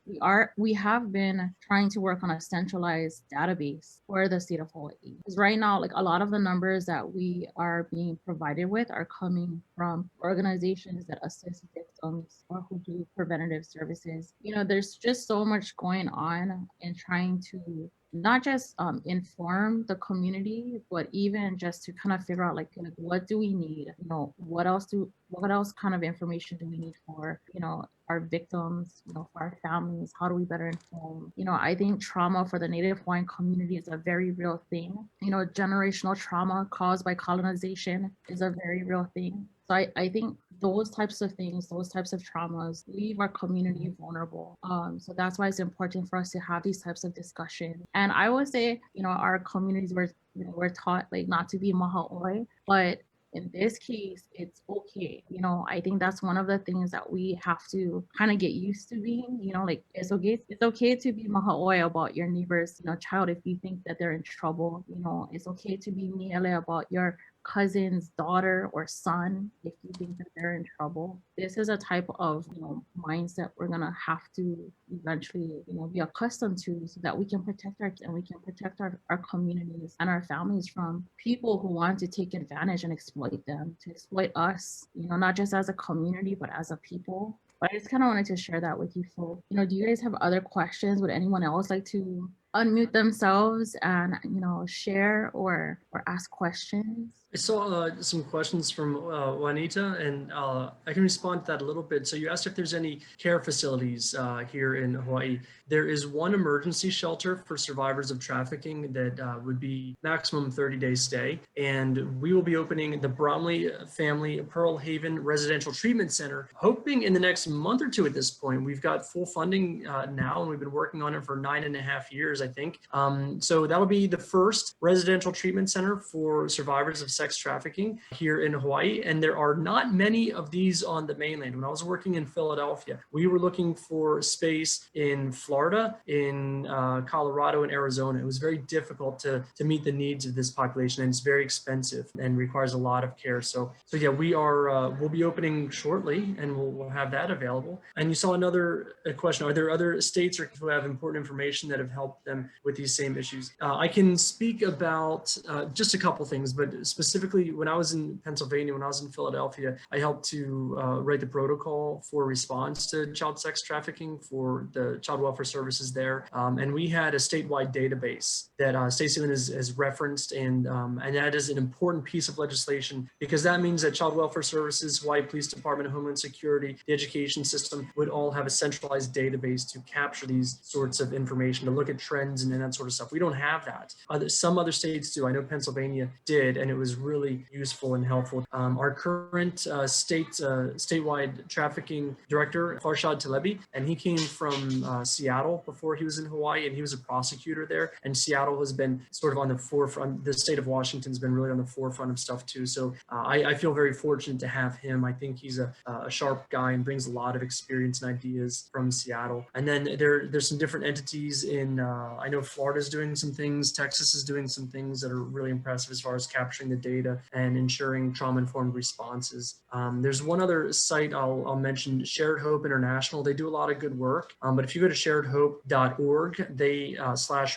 We have been trying to work on a centralized database for the state of Hawaii. Because right now, like a lot of the numbers that we are being provided with are coming from organizations that assist victims or who do preventative services. You know, there's just so much going on in trying to not just inform the community, but even just to kind of figure out like what do we need? You know, what else kind of information do we need for, you know, our victims, you know, for our families? How do we better inform? You know, I think trauma for the Native Hawaiian community is a very real thing. You know, generational trauma caused by colonization is a very real thing. So I think those types of things, those types of traumas leave our community vulnerable. So that's why it's important for us to have these types of discussions. And I would say, you know, our communities we're taught like not to be maha'oi, but in this case, it's okay. You know, I think that's one of the things that we have to kind of get used to being, you know, like it's okay to be maha'oi about your neighbor's, you know, child if you think that they're in trouble. You know, it's okay to be niele about your cousin's daughter or son if you think that they're in trouble. This is a type of, you know, mindset we're gonna have to eventually, you know, be accustomed to so that we can protect our communities and our families from people who want to take advantage and exploit them, to exploit us, you know, not just as a community, but as a people. But I just kind of wanted to share that with you folks. You know, do you guys have other questions? Would anyone else like to unmute themselves and, you know, share or ask questions? I saw some questions from Juanita, and I can respond to that a little bit. So you asked if there's any care facilities here in Hawaii. There is one emergency shelter for survivors of trafficking that would be maximum 30-day stay. And we will be opening the Bromley Family Pearl Haven Residential Treatment Center, hoping in the next month or two at this point. We've got full funding now, and we've been working on it for 9.5 years, I think. So that'll be the first residential treatment center for survivors of sex trafficking here in Hawaii. And there are not many of these on the mainland. When I was working in Philadelphia, we were looking for space in Florida, in Colorado, and Arizona. It was very difficult to meet the needs of this population, and it's very expensive and requires a lot of care. So yeah, we'll be opening shortly, and we'll have that available. And you saw another question: are there other states who have important information that have helped them with these same issues? I can speak about just a couple things, but specifically when I was in Pennsylvania, when I was in Philadelphia, I helped to write the protocol for response to child sex trafficking for the child welfare services there. And we had a statewide database that Stacelynn has referenced, and that is an important piece of legislation, because that means that child welfare services, Hawaii Police Department, Homeland Security, the education system would all have a centralized database to capture these sorts of information, to look at trends and that sort of stuff. We don't have that. Some other states do. I know Pennsylvania did, and it was really useful and helpful. Our current statewide trafficking director, Farshad Talebi, and he came from Seattle before he was in Hawaii, and he was a prosecutor there. And Seattle has been sort of on the forefront. The state of Washington's been really on the forefront of stuff too. So I feel very fortunate to have him. I think he's a sharp guy and brings a lot of experience and ideas from Seattle. And then there's some different entities in I know Florida's doing some things, Texas is doing some things that are really impressive as far as capturing the data and ensuring trauma-informed responses. There's one other site I'll mention, Shared Hope International. They do a lot of good work, but if you go to sharedhope.org, they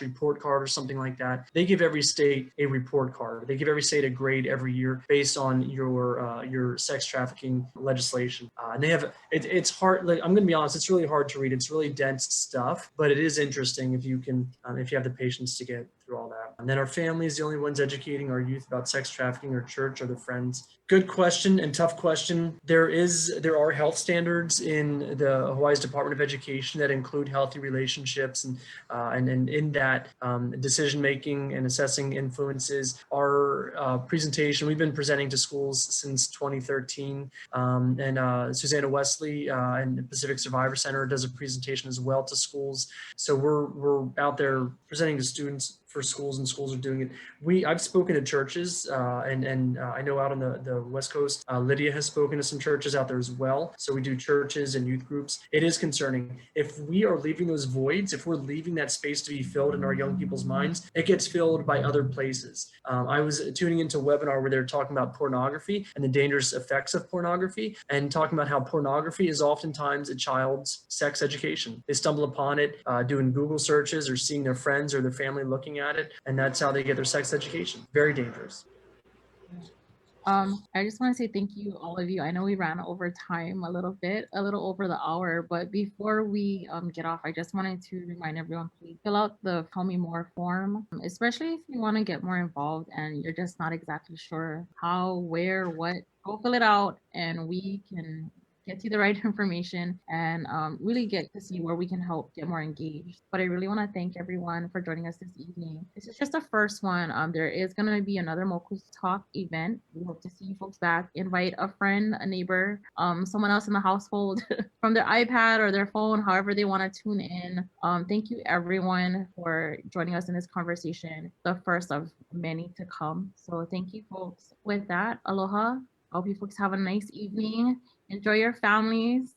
/ report card or something like that, they give every state a report card. They give every state a grade every year based on your sex trafficking legislation. And they have, it's hard, like, I'm gonna be honest, it's really hard to read. It's really dense stuff, but it is interesting if you can, if you have the patience to get through all that. And then our family is the only ones educating our youth about sex trafficking, or church, or their friends. Good question and tough question. There are health standards in the Hawaii's Department of Education that include healthy relationships, and in that decision making and assessing influences. Our presentation, we've been presenting to schools since 2013, and Susanna Wesley and the Pacific Survivor Center does a presentation as well to schools. So we're out there presenting to students for schools, and schools are doing it. I've spoken to churches, and I know out on the West Coast, Lydia has spoken to some churches out there as well. So we do churches and youth groups. It is concerning. If we are leaving those voids, if we're leaving that space to be filled in our young people's minds, it gets filled by other places. I was tuning into a webinar where they were talking about pornography and the dangerous effects of pornography, and talking about how pornography is oftentimes a child's sex education. They stumble upon it doing Google searches or seeing their friends or their family looking at it, and that's how they get their sex education. Very dangerous. I just want to say thank you, all of you. I know we ran over time a little bit, a little over the hour, but before we get off, I just wanted to remind everyone, please fill out the Tell Me More form, especially if you want to get more involved and you're just not exactly sure how, where, what. Go fill it out, and we can get you the right information and really get to see where we can help get more engaged. But I really want to thank everyone for joining us this evening. This is just the first one. There is going to be another Moku's Talk event. We hope to see you folks back. Invite a friend, a neighbor, someone else in the household from their iPad or their phone, however they want to tune in. Thank you everyone for joining us in this conversation, the first of many to come. So thank you folks. With that, aloha. I hope you folks have a nice evening. Enjoy your families.